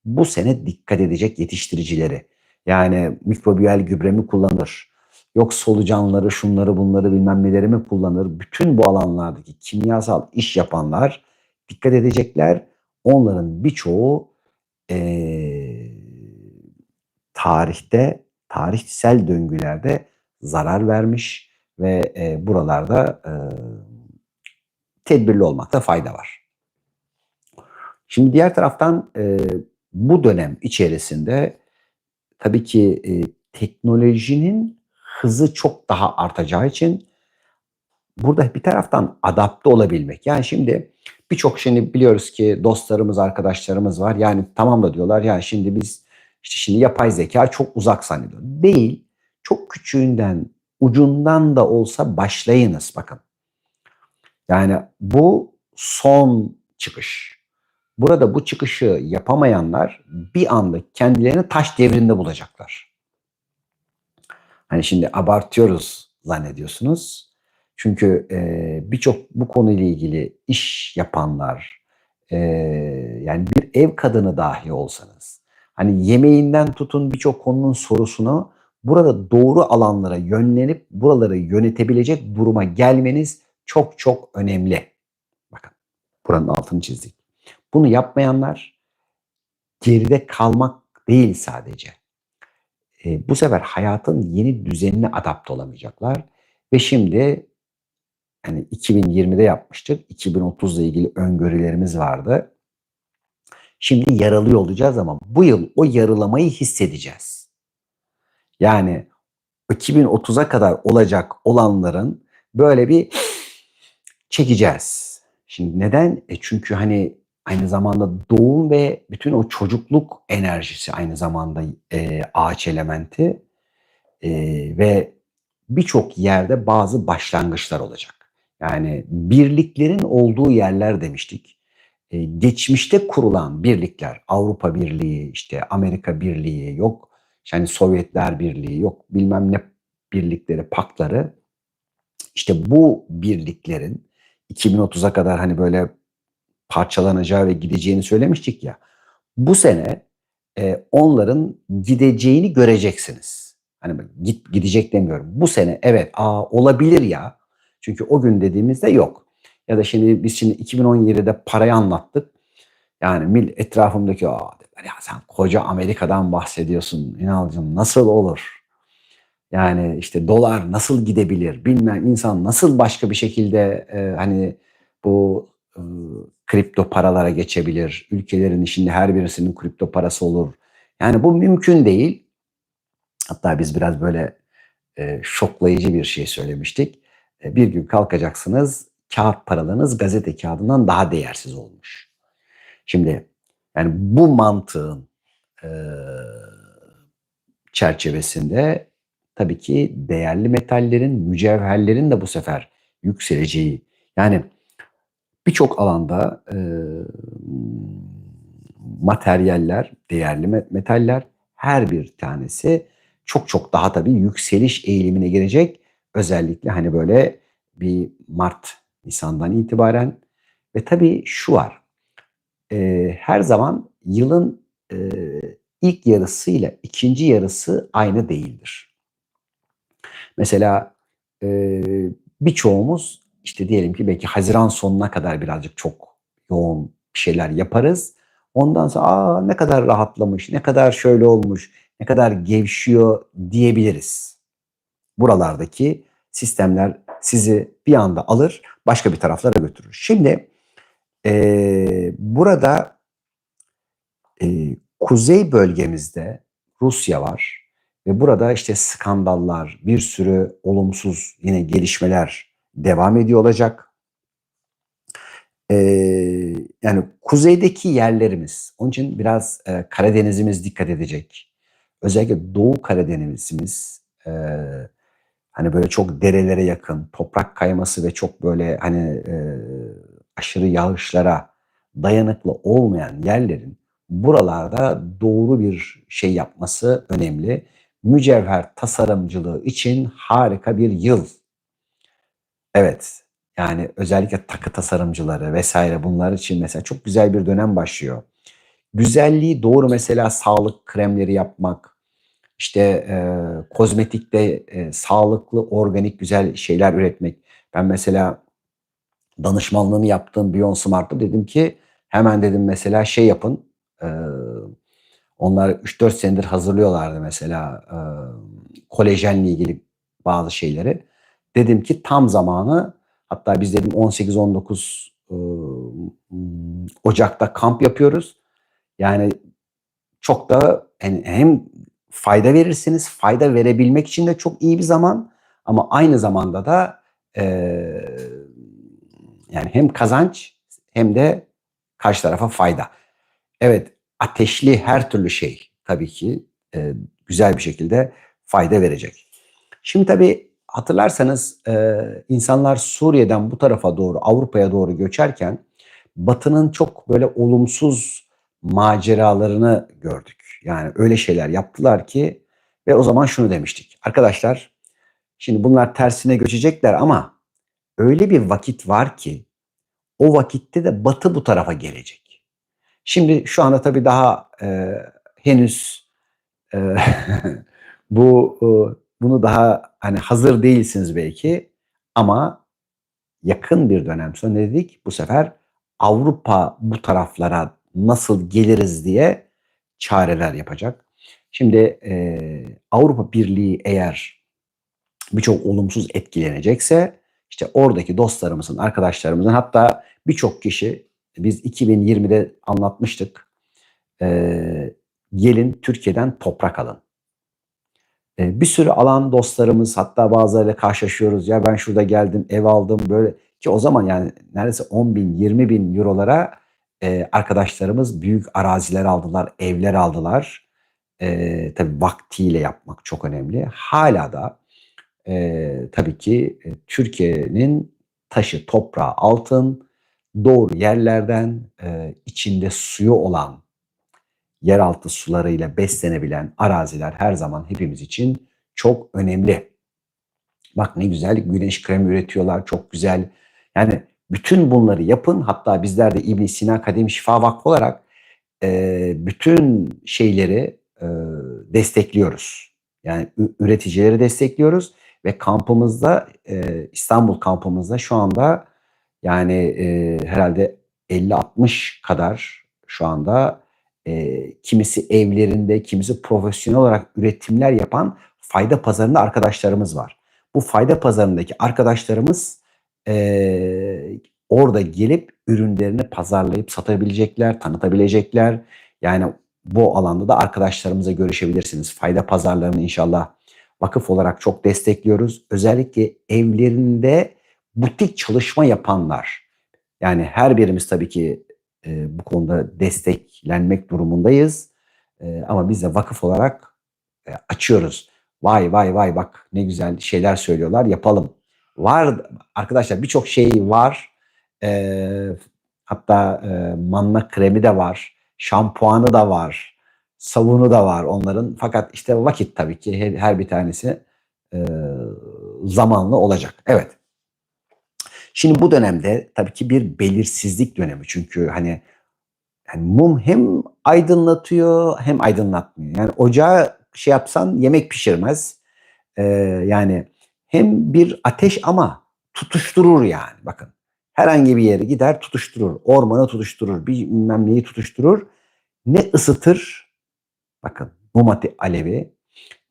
[SPEAKER 1] bu sene dikkat edecek yetiştiricileri. Yani mikrobiyal gübre mi kullanır? Yok solucanları, şunları bunları bilmem neleri mi kullanır? Bütün bu alanlardaki kimyasal iş yapanlar dikkat edecekler. Onların birçoğu eee, tarihsel döngülerde zarar vermiş ve buralarda tedbirli olmakta fayda var. Şimdi diğer taraftan bu dönem içerisinde tabii ki teknolojinin hızı çok daha artacağı için burada bir taraftan adapte olabilmek. Yani şimdi birçok şimdi biliyoruz ki dostlarımız, arkadaşlarımız var. Yani tamam da diyorlar ya şimdi biz işte şimdi yapay zeka çok uzak zannediyor. Değil. Çok küçüğünden, ucundan da olsa başlayınız bakın. Yani bu son çıkış. Burada bu çıkışı yapamayanlar bir anda kendilerini taş devrinde bulacaklar. Hani şimdi abartıyoruz zannediyorsunuz. Çünkü birçok bu konuyla ilgili iş yapanlar, e, yani bir ev kadını dahi olsanız, hani yemeğinden tutun birçok konunun sorusunu burada doğru alanlara yönlenip buraları yönetebilecek duruma gelmeniz çok çok önemli. Bakın buranın altını çizdik. Bunu yapmayanlar geride kalmak değil sadece. Bu sefer hayatın yeni düzenine adapte olamayacaklar. Ve şimdi hani 2020'de yapmıştık. 2030'la ilgili öngörülerimiz vardı. Şimdi yaralıyor olacağız ama bu yıl o yarılamayı hissedeceğiz. Yani 2030'a kadar olacak olanların böyle bir çekeceğiz. Şimdi neden? Çünkü hani aynı zamanda doğum ve bütün o çocukluk enerjisi aynı zamanda ağaç elementi. Ve birçok yerde bazı başlangıçlar olacak. Yani birliklerin olduğu yerler demiştik. Geçmişte kurulan birlikler, Avrupa Birliği, işte Amerika Birliği, yok yani Sovyetler Birliği, yok bilmem ne birlikleri, paktları. İşte bu birliklerin 2030'a kadar hani böyle parçalanacağı ve gideceğini söylemiştik ya. Bu sene onların gideceğini göreceksiniz. Hani gidecek demiyorum. Bu sene evet olabilir ya. Çünkü o gün dediğimizde yok. Ya da biz şimdi 2017'de parayı anlattık. Yani etrafımdaki dediler, ya sen koca Amerika'dan bahsediyorsun İnalcığım nasıl olur? Yani işte dolar nasıl gidebilir? Bilmem insan nasıl başka bir şekilde hani bu e, kripto paralara geçebilir? Ülkelerin içinde her birisinin kripto parası olur. Yani bu mümkün değil. Hatta biz biraz böyle şoklayıcı bir şey söylemiştik. Bir gün kalkacaksınız, kağıt paralarınız gazete kağıdından daha değersiz olmuş. Şimdi yani bu mantığın e, çerçevesinde tabii ki değerli metallerin, mücevherlerin de bu sefer yükseleceği. Yani birçok alanda materyaller, değerli metaller her bir tanesi çok çok daha tabii yükseliş eğilimine girecek. Özellikle hani böyle bir Mart, Nisan'dan itibaren ve tabii şu var. Her zaman yılın ilk yarısıyla ikinci yarısı aynı değildir. Mesela e, birçoğumuz işte diyelim ki belki Haziran sonuna kadar birazcık çok yoğun bir şeyler yaparız. Ondan sonra ne kadar rahatlamış, ne kadar şöyle olmuş, ne kadar gevşiyor diyebiliriz. Buralardaki sistemler sizi bir anda alır, başka bir taraflara götürür. Şimdi burada kuzey bölgemizde Rusya var ve burada işte skandallar, bir sürü olumsuz yine gelişmeler devam ediyor olacak. Yani kuzeydeki yerlerimiz, onun için biraz Karadenizimiz dikkat edecek. Özellikle Doğu Karadenizimiz hani böyle çok derelere yakın, toprak kayması ve çok böyle hani aşırı yağışlara dayanıklı olmayan yerlerin buralarda doğru bir şey yapması önemli. Mücevher tasarımcılığı için harika bir yıl. Evet, yani özellikle takı tasarımcıları vesaire bunlar için mesela çok güzel bir dönem başlıyor. Güzelliği doğru mesela sağlık kremleri yapmak, işte kozmetikte sağlıklı, organik, güzel şeyler üretmek. Ben mesela danışmanlığını yaptığım Beyond Smart'ta dedim ki hemen dedim mesela şey yapın. E, Onlar 3-4 senedir hazırlıyorlardı mesela kolajenle ilgili bazı şeyleri. dedim ki tam zamanı. Hatta biz dedim 18-19 Ocak'ta kamp yapıyoruz. Yani çok da hem fayda verirsiniz, fayda verebilmek için de çok iyi bir zaman ama aynı zamanda da eee, yani hem kazanç hem de karşı tarafa fayda. Evet, ateşli her türlü şey tabii ki güzel bir şekilde fayda verecek. Şimdi tabii hatırlarsanız insanlar Suriye'den bu tarafa doğru, Avrupa'ya doğru göçerken Batı'nın çok böyle olumsuz maceralarını gördük. Yani öyle şeyler yaptılar ki ve o zaman şunu demiştik. Arkadaşlar, şimdi bunlar tersine göçecekler ama öyle bir vakit var ki o vakitte de Batı bu tarafa gelecek. Şimdi şu anda tabii daha henüz e, bu bunu daha hani hazır değilsiniz belki ama yakın bir dönem sonra dedik bu sefer Avrupa bu taraflara nasıl geliriz diye çareler yapacak. Şimdi Avrupa Birliği eğer birçok olumsuz etkilenecekse işte oradaki dostlarımızın, arkadaşlarımızın hatta birçok kişi biz 2020'de anlatmıştık. Gelin Türkiye'den toprak alın. Bir sürü alan dostlarımız hatta bazılarıyla karşılaşıyoruz. Ya ben şurada geldim ev aldım böyle ki o zaman yani neredeyse 10 bin 20 bin eurolara arkadaşlarımız büyük araziler aldılar, evler aldılar. Tabii vaktiyle yapmak çok önemli. Hala da tabii ki Türkiye'nin taşı, toprağı, altın doğru yerlerden içinde suyu olan yeraltı sularıyla beslenebilen araziler her zaman hepimiz için çok önemli. Bak ne güzel güneş kremi üretiyorlar, çok güzel. Yani bütün bunları yapın. Hatta bizler de İbn Sina Akademi Şifa Vakfı olarak bütün şeyleri destekliyoruz. Yani üreticileri destekliyoruz ve kampımızda İstanbul kampımızda şu anda yani herhalde 50-60 kadar şu anda kimisi evlerinde, kimisi profesyonel olarak üretimler yapan fayda pazarında arkadaşlarımız var. Bu fayda pazarındaki arkadaşlarımız orada gelip ürünlerini pazarlayıp satabilecekler, tanıtabilecekler. Yani bu alanda da arkadaşlarımıza görüşebilirsiniz. Fayda pazarlarını inşallah vakıf olarak çok destekliyoruz. Özellikle evlerinde butik çalışma yapanlar. Yani her birimiz tabii ki bu konuda desteklenmek durumundayız. Ama biz de vakıf olarak açıyoruz. Vay vay vay bak ne güzel şeyler söylüyorlar yapalım. Var arkadaşlar birçok şey var. E, hatta manna kremi de var. Şampuanı da var. Sabunu da var onların. Fakat işte vakit tabii ki her bir tanesi e, zamanlı olacak. Evet. Şimdi bu dönemde tabii ki bir belirsizlik dönemi. Çünkü hani yani mum hem aydınlatıyor hem aydınlatmıyor. Yani ocağı şey yapsan yemek pişirmez. Yani hem bir ateş ama tutuşturur yani. Bakın herhangi bir yere gider tutuşturur. Ormanı tutuşturur. Bilmem neyi tutuşturur. Ne ısıtır. Bakın mum alevi.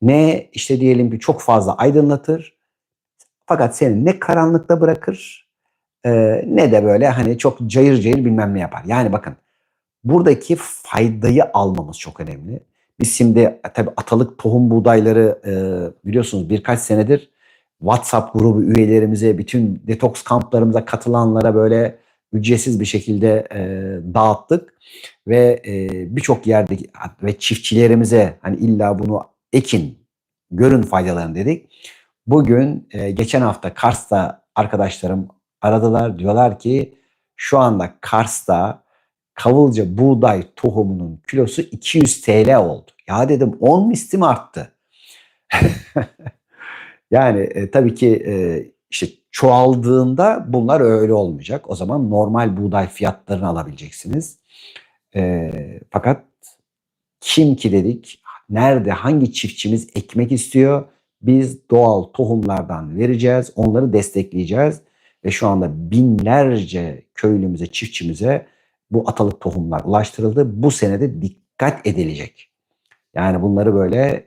[SPEAKER 1] Ne işte diyelim ki çok fazla aydınlatır. Fakat seni ne karanlıkta bırakır ne de böyle hani çok cayır cayır bilmem ne yapar. Yani bakın buradaki faydayı almamız çok önemli. Biz şimdi tabii atalık tohum buğdayları biliyorsunuz birkaç senedir WhatsApp grubu üyelerimize, bütün detoks kamplarımıza katılanlara böyle ücretsiz bir şekilde dağıttık. Ve birçok yerde ve çiftçilerimize hani illa bunu ekin, görün faydalarını dedik. Bugün geçen hafta Kars'ta arkadaşlarım aradılar. Diyorlar ki şu anda Kars'ta Kavılca buğday tohumunun kilosu 200 TL oldu. Ya dedim 10 misli mi arttı? Yani tabii ki işte çoğaldığında bunlar öyle olmayacak. O zaman normal buğday fiyatlarını alabileceksiniz. Fakat kim ki dedik, nerede, hangi çiftçimiz ekmek istiyor? Biz doğal tohumlardan vereceğiz, onları destekleyeceğiz. Ve şu anda binlerce köylümüze, çiftçimize bu atalık tohumlar ulaştırıldı. Bu senede dikkat edilecek. Yani bunları böyle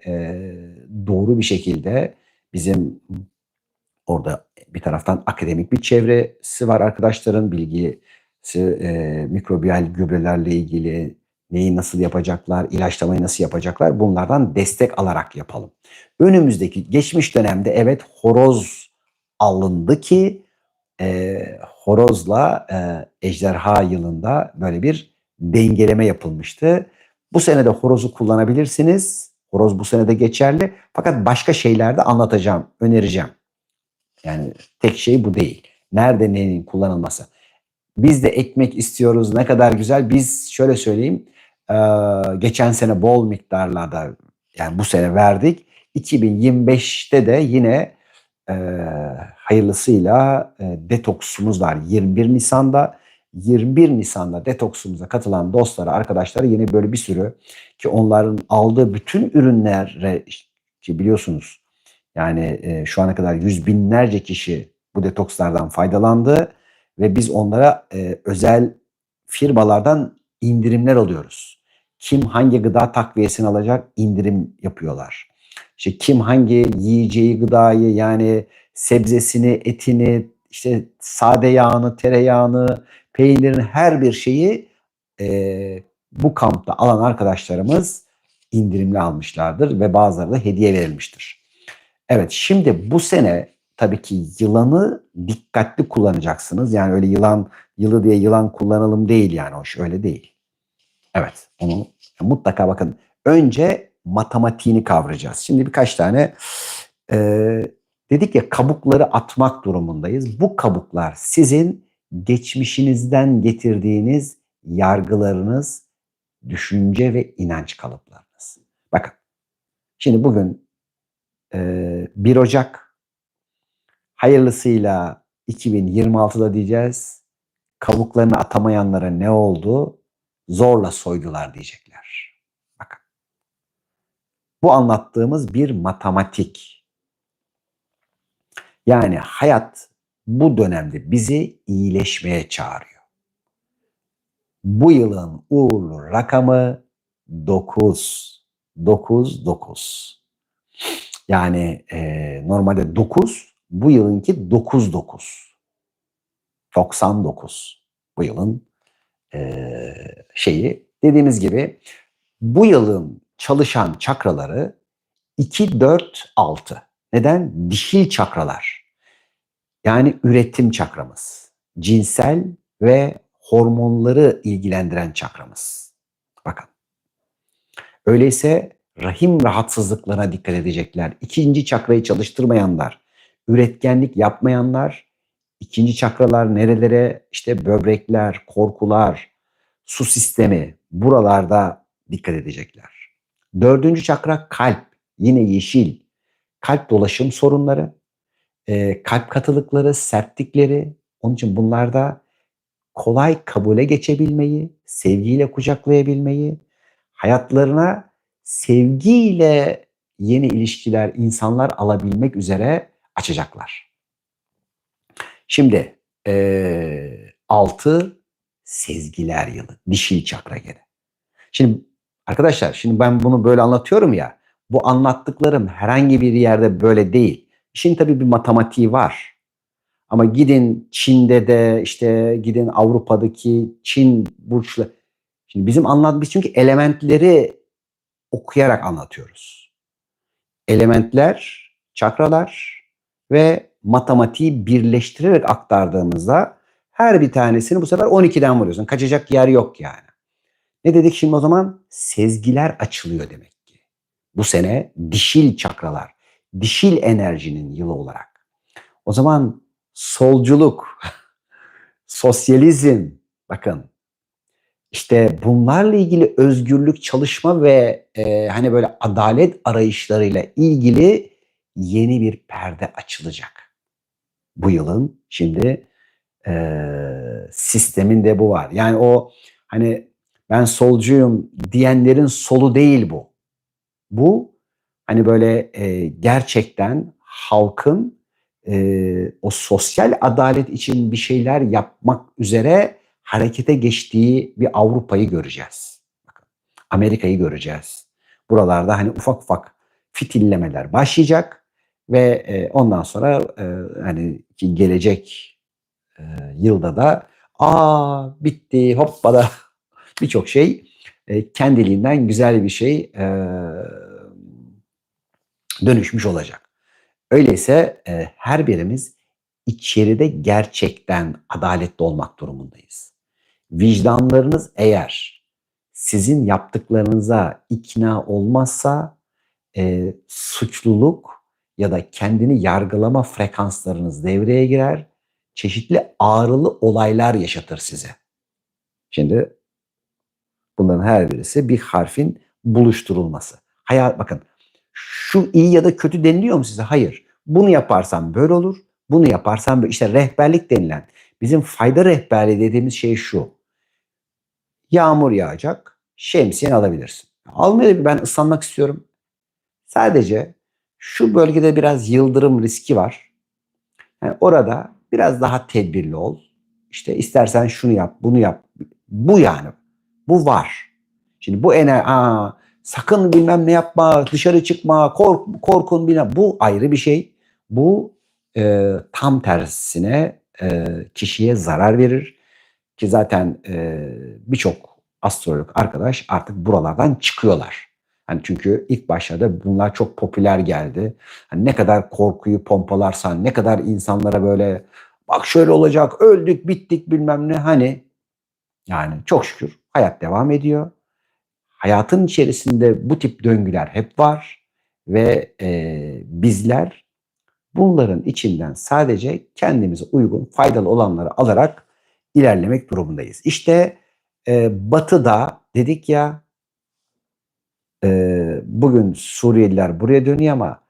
[SPEAKER 1] doğru bir şekilde bizim orada bir taraftan akademik bir çevresi var arkadaşların, bilgisi, mikrobiyal gübrelerle ilgili neyi nasıl yapacaklar, ilaçlamayı nasıl yapacaklar, bunlardan destek alarak yapalım. Önümüzdeki geçmiş dönemde evet horoz alındı ki horozla ejderha yılında böyle bir dengeleme yapılmıştı. Bu sene de horozu kullanabilirsiniz. Horoz bu sene de geçerli. Fakat başka şeyler de anlatacağım, önereceğim. Yani tek şey bu değil. Nerede neyin kullanılması. Biz de ekmek istiyoruz. Ne kadar güzel. Biz şöyle söyleyeyim. Geçen sene bol miktarlarda, yani bu sene verdik. 2025'te de yine e, hayırlısıyla detoksumuz var. 21 Nisan'da 21 Nisan'da detoksumuza katılan dostlara, arkadaşlara yine böyle bir sürü, ki onların aldığı bütün ürünlere, ki biliyorsunuz yani şu ana kadar yüz binlerce kişi bu detokslardan faydalandı ve biz onlara özel firmalardan indirimler alıyoruz. Kim hangi gıda takviyesini alacak, indirim yapıyorlar. İşte kim hangi yiyeceği, gıdayı, yani sebzesini, etini, işte sade yağını, tereyağını, peynirin her bir şeyi bu kampta alan arkadaşlarımız indirimli almışlardır ve bazıları da hediye verilmiştir. Evet, şimdi bu sene tabii ki yılanı dikkatli kullanacaksınız. Yani öyle yılan yılı diye yılan kullanalım değil, yani hoş öyle değil. Evet, onu mutlaka bakın. Önce matematiğini kavrayacağız. Şimdi birkaç tane e, dedik ya, kabukları atmak durumundayız. Bu kabuklar sizin geçmişinizden getirdiğiniz yargılarınız, düşünce ve inanç kalıplarınız. Bakın, şimdi bugün 1 Ocak, hayırlısıyla 2026'da diyeceğiz. Kabuklarını atamayanlara ne oldu? Zorla soydular diyecekler. Bakın. Bu anlattığımız bir matematik. Yani hayat bu dönemde bizi iyileşmeye çağırıyor. Bu yılın uğurlu rakamı 9. 9, 9. Yani normalde 9, bu yılınki 9, 9. 99. Bu yılın şeyi. Dediğimiz gibi bu yılın çalışan çakraları 2, 4, 6. Neden? Dişil çakralar. Yani üretim çakramız. Cinsel ve hormonları ilgilendiren çakramız. Bakın. Öyleyse rahim rahatsızlıklarına dikkat edecekler. İkinci çakrayı çalıştırmayanlar, üretkenlik yapmayanlar, ikinci çakralar nerelere? İşte böbrekler, korkular, su sistemi, buralarda dikkat edecekler. Dördüncü çakra kalp, yine yeşil. Kalp dolaşım sorunları, kalp katılıkları, sertlikleri. Onun için bunlarda kolay kabule geçebilmeyi, sevgiyle kucaklayabilmeyi, hayatlarına sevgiyle yeni ilişkiler, insanlar alabilmek üzere açacaklar. Şimdi 6 sezgiler yılı, dişil çakra gene. Şimdi arkadaşlar, şimdi ben bunu böyle anlatıyorum ya, bu anlattıklarım herhangi bir yerde böyle değil. İşin tabii bir matematiği var. Ama gidin Çin'de de, işte gidin Avrupa'daki Çin burçları. Şimdi biz çünkü elementleri okuyarak anlatıyoruz. Elementler, çakralar ve matematiği birleştirerek aktardığımızda her bir tanesini bu sefer 12'den vuruyorsun. Kaçacak yer yok yani. Ne dedik şimdi o zaman? Sezgiler açılıyor demek ki. Bu sene dişil çakralar, dişil enerjinin yılı olarak. O zaman solculuk, sosyalizm, bakın işte bunlarla ilgili özgürlük, çalışma ve hani böyle adalet arayışlarıyla ilgili yeni bir perde açılacak. Bu yılın şimdi sisteminde bu var. Yani o hani ben solcuyum diyenlerin solu değil bu. Bu hani böyle gerçekten halkın o sosyal adalet için bir şeyler yapmak üzere harekete geçtiği bir Avrupa'yı göreceğiz. Bakın, Amerika'yı göreceğiz. Buralarda hani ufak ufak fitillemeler başlayacak ve ondan sonra hani ki gelecek e, yılda da bitti hoppala birçok şey kendiliğinden güzel bir şey dönüşmüş olacak. Öyleyse her birimiz içeride gerçekten adaletli olmak durumundayız. Vicdanlarınız eğer sizin yaptıklarınıza ikna olmazsa suçluluk ya da kendini yargılama frekanslarınız devreye girer. Çeşitli ağrılı olaylar yaşatır size. Şimdi bunların her birisi bir harfin buluşturulması. Hayal, bakın şu iyi ya da kötü deniliyor mu size? Hayır. Bunu yaparsan böyle olur. Bunu yaparsan böyle. İşte rehberlik denilen. Bizim fayda rehberliği dediğimiz şey şu. Yağmur yağacak. Şemsiyeni alabilirsin. Almayabilir. Ben ıslanmak istiyorum. Sadece şu bölgede biraz yıldırım riski var. Yani orada biraz daha tedbirli ol. İşte istersen şunu yap, bunu yap. Bu yani. Bu var. Şimdi bu sakın bilmem ne yapma, dışarı çıkma, korkun bilmem. Bu ayrı bir şey. Bu tam tersine kişiye zarar verir. Ki zaten birçok astrolog arkadaş artık buralardan çıkıyorlar. Hani çünkü ilk başlarda bunlar çok popüler geldi. Hani ne kadar korkuyu pompalarsan, ne kadar insanlara böyle bak şöyle olacak, öldük, bittik bilmem ne hani yani çok şükür hayat devam ediyor. Hayatın içerisinde bu tip döngüler hep var ve bizler bunların içinden sadece kendimize uygun, faydalı olanları alarak ilerlemek durumundayız. İşte Batı'da dedik ya bugün Suriyeliler buraya dönüyor ama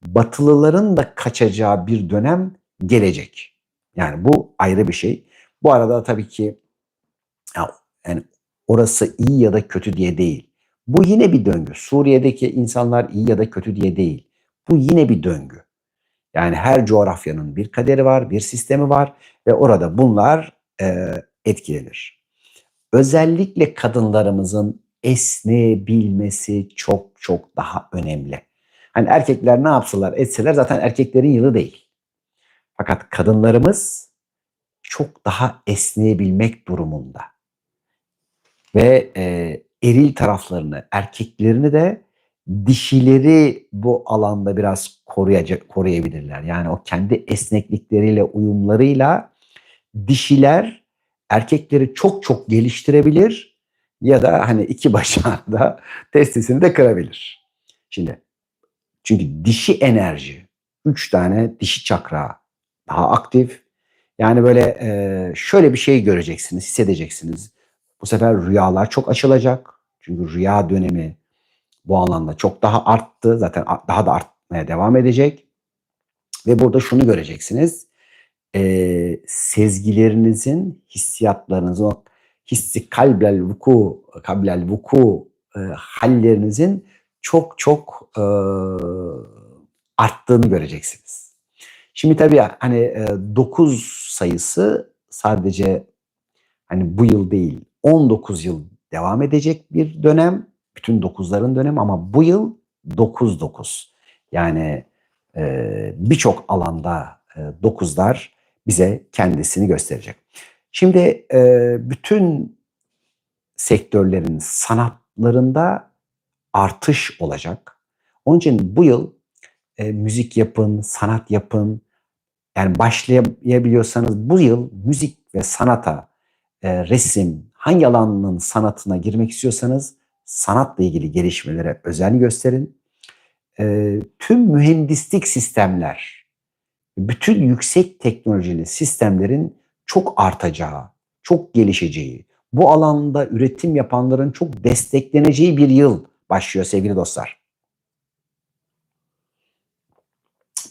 [SPEAKER 1] Batılıların da kaçacağı bir dönem gelecek. Yani bu ayrı bir şey. Bu arada tabii ki yani orası iyi ya da kötü diye değil. Bu yine bir döngü. Suriye'deki insanlar iyi ya da kötü diye değil. Bu yine bir döngü. Yani her coğrafyanın bir kaderi var, bir sistemi var ve orada bunlar etkilenir. Özellikle kadınlarımızın esneyebilmesi çok çok daha önemli. Hani erkekler ne yapsalar etseler zaten erkeklerin yılı değil. Fakat kadınlarımız çok daha esneyebilmek durumunda. Ve eril taraflarını, erkeklerini de dişileri bu alanda biraz koruyabilirler. Yani o kendi esneklikleriyle, uyumlarıyla dişiler erkekleri çok çok geliştirebilir ya da hani iki bacağında testisini de kırabilir. Şimdi çünkü dişi enerji, 3 tane dişi çakra daha aktif. Yani böyle şöyle bir şey göreceksiniz, hissedeceksiniz. Bu sefer rüyalar çok açılacak. Çünkü rüya dönemi bu alanda çok daha arttı. Zaten daha da artmaya devam edecek. Ve burada şunu göreceksiniz. Sezgilerinizin, hissiyatlarınızın, o hissi kablel vuku hallerinizin çok çok arttığını göreceksiniz. Şimdi tabii hani 9 sayısı sadece hani bu yıl değil 19 yıl devam edecek bir dönem. Bütün dokuzların dönemi ama bu yıl 9-9. Yani birçok alanda dokuzlar bize kendisini gösterecek. Şimdi bütün sektörlerin sanatlarında artış olacak. Onun için bu yıl müzik yapın, sanat yapın. Yani başlayabiliyorsanız bu yıl müzik ve sanata, resim, hangi alanın sanatına girmek istiyorsanız sanatla ilgili gelişmelere özen gösterin. Tüm mühendislik sistemler, bütün yüksek teknolojili sistemlerin çok artacağı, çok gelişeceği, bu alanda üretim yapanların çok destekleneceği bir yıl başlıyor sevgili dostlar.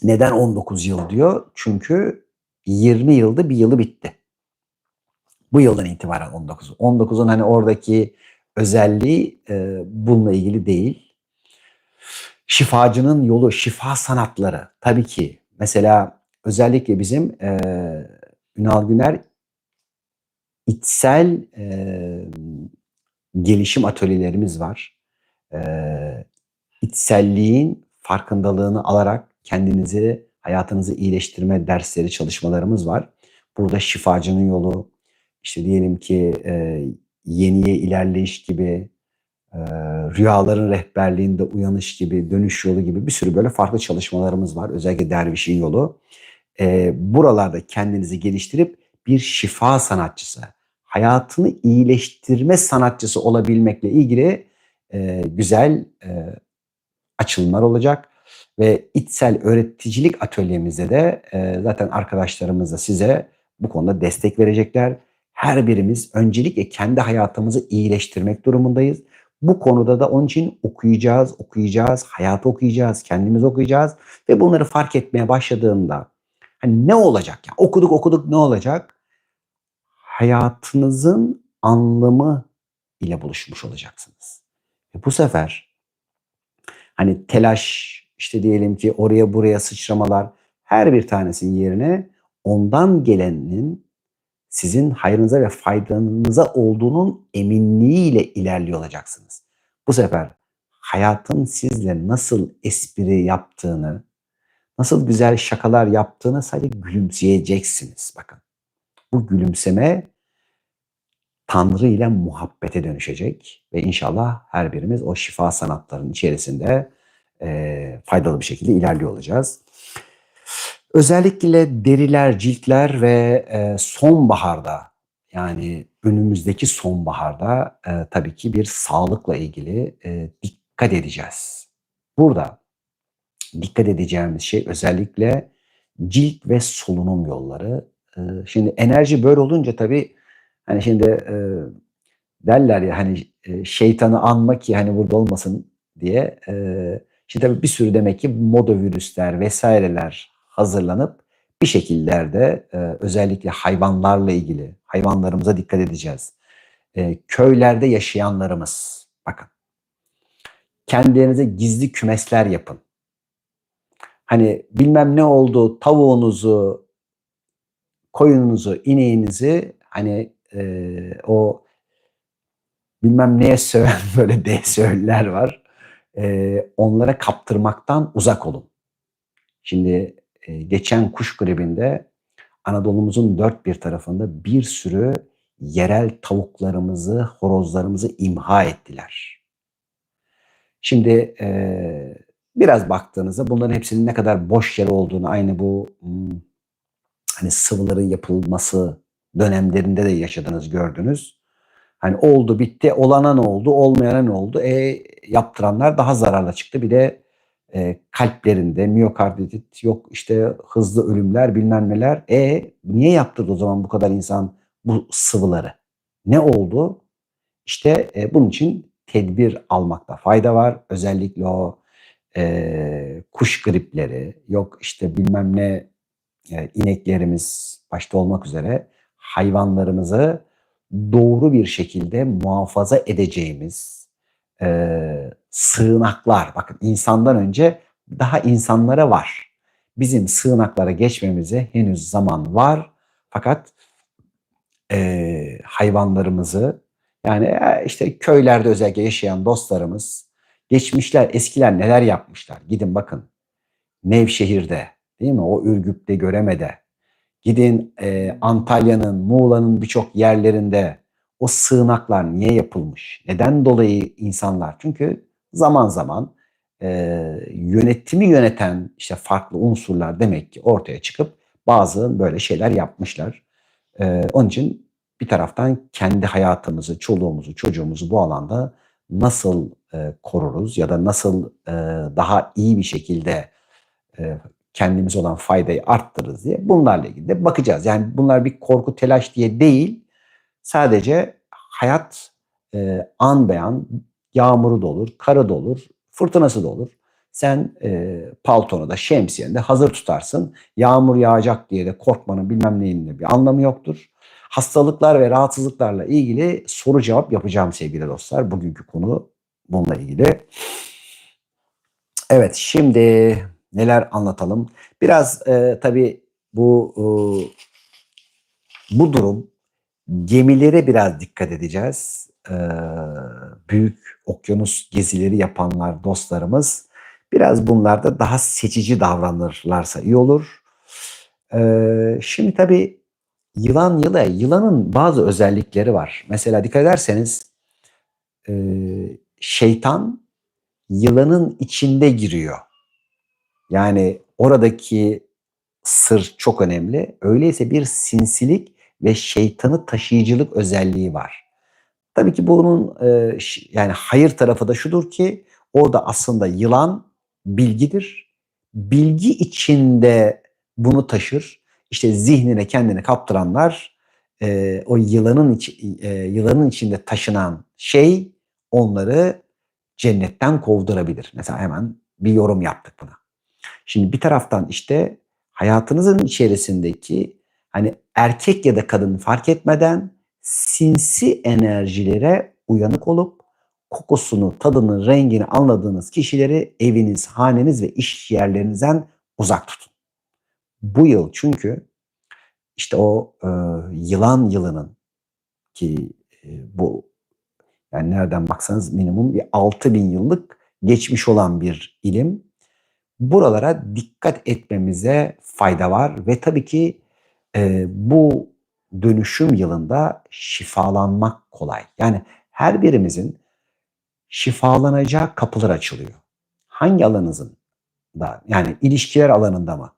[SPEAKER 1] Neden 19 yıl diyor? Çünkü 20 yılda bir yılı bitti. Bu yıldan itibaren 19. 19'un hani oradaki özelliği bununla ilgili değil. Şifacının yolu, şifa sanatları tabii ki. Mesela özellikle bizim Ünal Güner içsel gelişim atölyelerimiz var. İçselliğin farkındalığını alarak kendinizi, hayatınızı iyileştirme dersleri, çalışmalarımız var. Burada şifacının yolu, işte diyelim ki yeniye ilerleyiş gibi, e, rüyaların rehberliğinde uyanış gibi, dönüş yolu gibi bir sürü böyle farklı çalışmalarımız var. Özellikle dervişin yolu. Buralarda kendinizi geliştirip bir şifa sanatçısı, hayatını iyileştirme sanatçısı olabilmekle ilgili güzel açılımlar olacak. Ve içsel öğreticilik atölyemizde de zaten arkadaşlarımız da size bu konuda destek verecekler. Her birimiz öncelikle kendi hayatımızı iyileştirmek durumundayız. Bu konuda da onun için okuyacağız, hayatı okuyacağız, kendimizi okuyacağız ve bunları fark etmeye başladığında hani ne olacak ya? Okuduk ne olacak? Hayatınızın anlamı ile buluşmuş olacaksınız. Ve bu sefer hani telaş, işte diyelim ki oraya buraya sıçramalar, her bir tanesinin yerine ondan gelenin sizin hayrınıza ve faydanıza olduğunun eminliğiyle ilerliyor olacaksınız. Bu sefer hayatın sizle nasıl espri yaptığını, nasıl güzel şakalar yaptığını sadece gülümseyeceksiniz. Bakın, bu gülümseme Tanrı ile muhabbete dönüşecek ve inşallah her birimiz o şifa sanatlarının içerisinde faydalı bir şekilde ilerliyor olacağız. Özellikle deriler, ciltler ve sonbaharda, yani önümüzdeki sonbaharda tabii ki bir sağlıkla ilgili dikkat edeceğiz. Burada dikkat edeceğimiz şey özellikle cilt ve solunum yolları. Şimdi enerji böyle olunca tabii hani şimdi derler ya hani şeytanı anma ki hani burada olmasın diye. Şimdi tabii bir sürü demek ki moda virüsler vesaireler hazırlanıp bir şekillerde özellikle hayvanlarla ilgili hayvanlarımıza dikkat edeceğiz. Köylerde yaşayanlarımız bakın kendilerinize gizli kümesler yapın. Hani bilmem ne oldu tavuğunuzu, koyununuzu, ineğinizi hani o bilmem neye söven böyle DSÖ'lüler var. Onlara kaptırmaktan uzak olun. Şimdi geçen kuş gribinde Anadolu'muzun dört bir tarafında bir sürü yerel tavuklarımızı, horozlarımızı imha ettiler. Şimdi biraz baktığınızda bunların hepsinin ne kadar boş yer olduğunu aynı bu hani sıvıların yapılması dönemlerinde de yaşadınız, gördünüz. Hani oldu bitti, olana ne oldu, olmayana ne oldu? Yaptıranlar daha zararlı çıktı. Bir de kalplerinde miyokardit yok işte hızlı ölümler bilmem neler. Niye yaptırdı o zaman bu kadar insan bu sıvıları? Ne oldu? İşte bunun için tedbir almakta fayda var. Özellikle o kuş gripleri yok işte bilmem ne ineklerimiz başta olmak üzere hayvanlarımızı doğru bir şekilde muhafaza edeceğimiz sığınaklar. Bakın insandan önce daha insanlara var. Bizim sığınaklara geçmemize henüz zaman var. Fakat hayvanlarımızı yani işte köylerde özellikle yaşayan dostlarımız geçmişler, eskiler neler yapmışlar. Gidin bakın Nevşehir'de değil mi? O Ürgüp'te, Göreme'de. Gidin Antalya'nın, Muğla'nın birçok yerlerinde o sığınaklar niye yapılmış? Neden dolayı insanlar? Çünkü zaman zaman yönetimi yöneten işte farklı unsurlar demek ki ortaya çıkıp bazı böyle şeyler yapmışlar. Onun için bir taraftan kendi hayatımızı, çoluğumuzu, çocuğumuzu bu alanda nasıl koruruz ya da nasıl daha iyi bir şekilde kendimize olan faydayı arttırırız diye bunlarla ilgili de bakacağız. Yani bunlar bir korku, telaş diye değil. Sadece hayat an be an yağmuru da olur, karı da olur, fırtınası da olur. Sen paltonu da şemsiyeni de hazır tutarsın. Yağmur yağacak diye de korkmanın bilmem neyin de bir anlamı yoktur. Hastalıklar ve rahatsızlıklarla ilgili soru cevap yapacağım sevgili dostlar. Bugünkü konu bununla ilgili. Evet, şimdi neler anlatalım? Biraz tabii bu durum gemilere biraz dikkat edeceğiz. Büyük okyanus gezileri yapanlar dostlarımız Biraz bunlarda daha seçici davranırlarsa iyi olur. Şimdi tabii yılanın bazı özellikleri var. Mesela dikkat ederseniz şeytan yılanın içinde giriyor. Yani oradaki sır çok önemli. Öyleyse bir sinsilik ve şeytanı taşıyıcılık özelliği var. Tabii ki bunun yani hayır tarafı da şudur ki orada aslında yılan bilgidir. Bilgi içinde bunu taşır. İşte zihnine kendini kaptıranlar o yılanın içinde taşınan şey onları cennetten kovdurabilir. Mesela hemen bir yorum yaptık buna. Şimdi bir taraftan işte hayatınızın içerisindeki hani erkek ya da kadın fark etmeden sinsi enerjilere uyanık olup kokusunu, tadını, rengini anladığınız kişileri eviniz, haneniz ve iş yerlerinizden uzak tutun. Bu yıl çünkü işte o yılan yılının ki bu yani nereden baksanız minimum bir 6.000 yıllık geçmiş olan bir ilim. Buralara dikkat etmemize fayda var ve tabii ki bu dönüşüm yılında şifalanmak kolay. Yani her birimizin şifalanacağı kapılar açılıyor. Hangi alanınızın da yani ilişkiler alanında mı?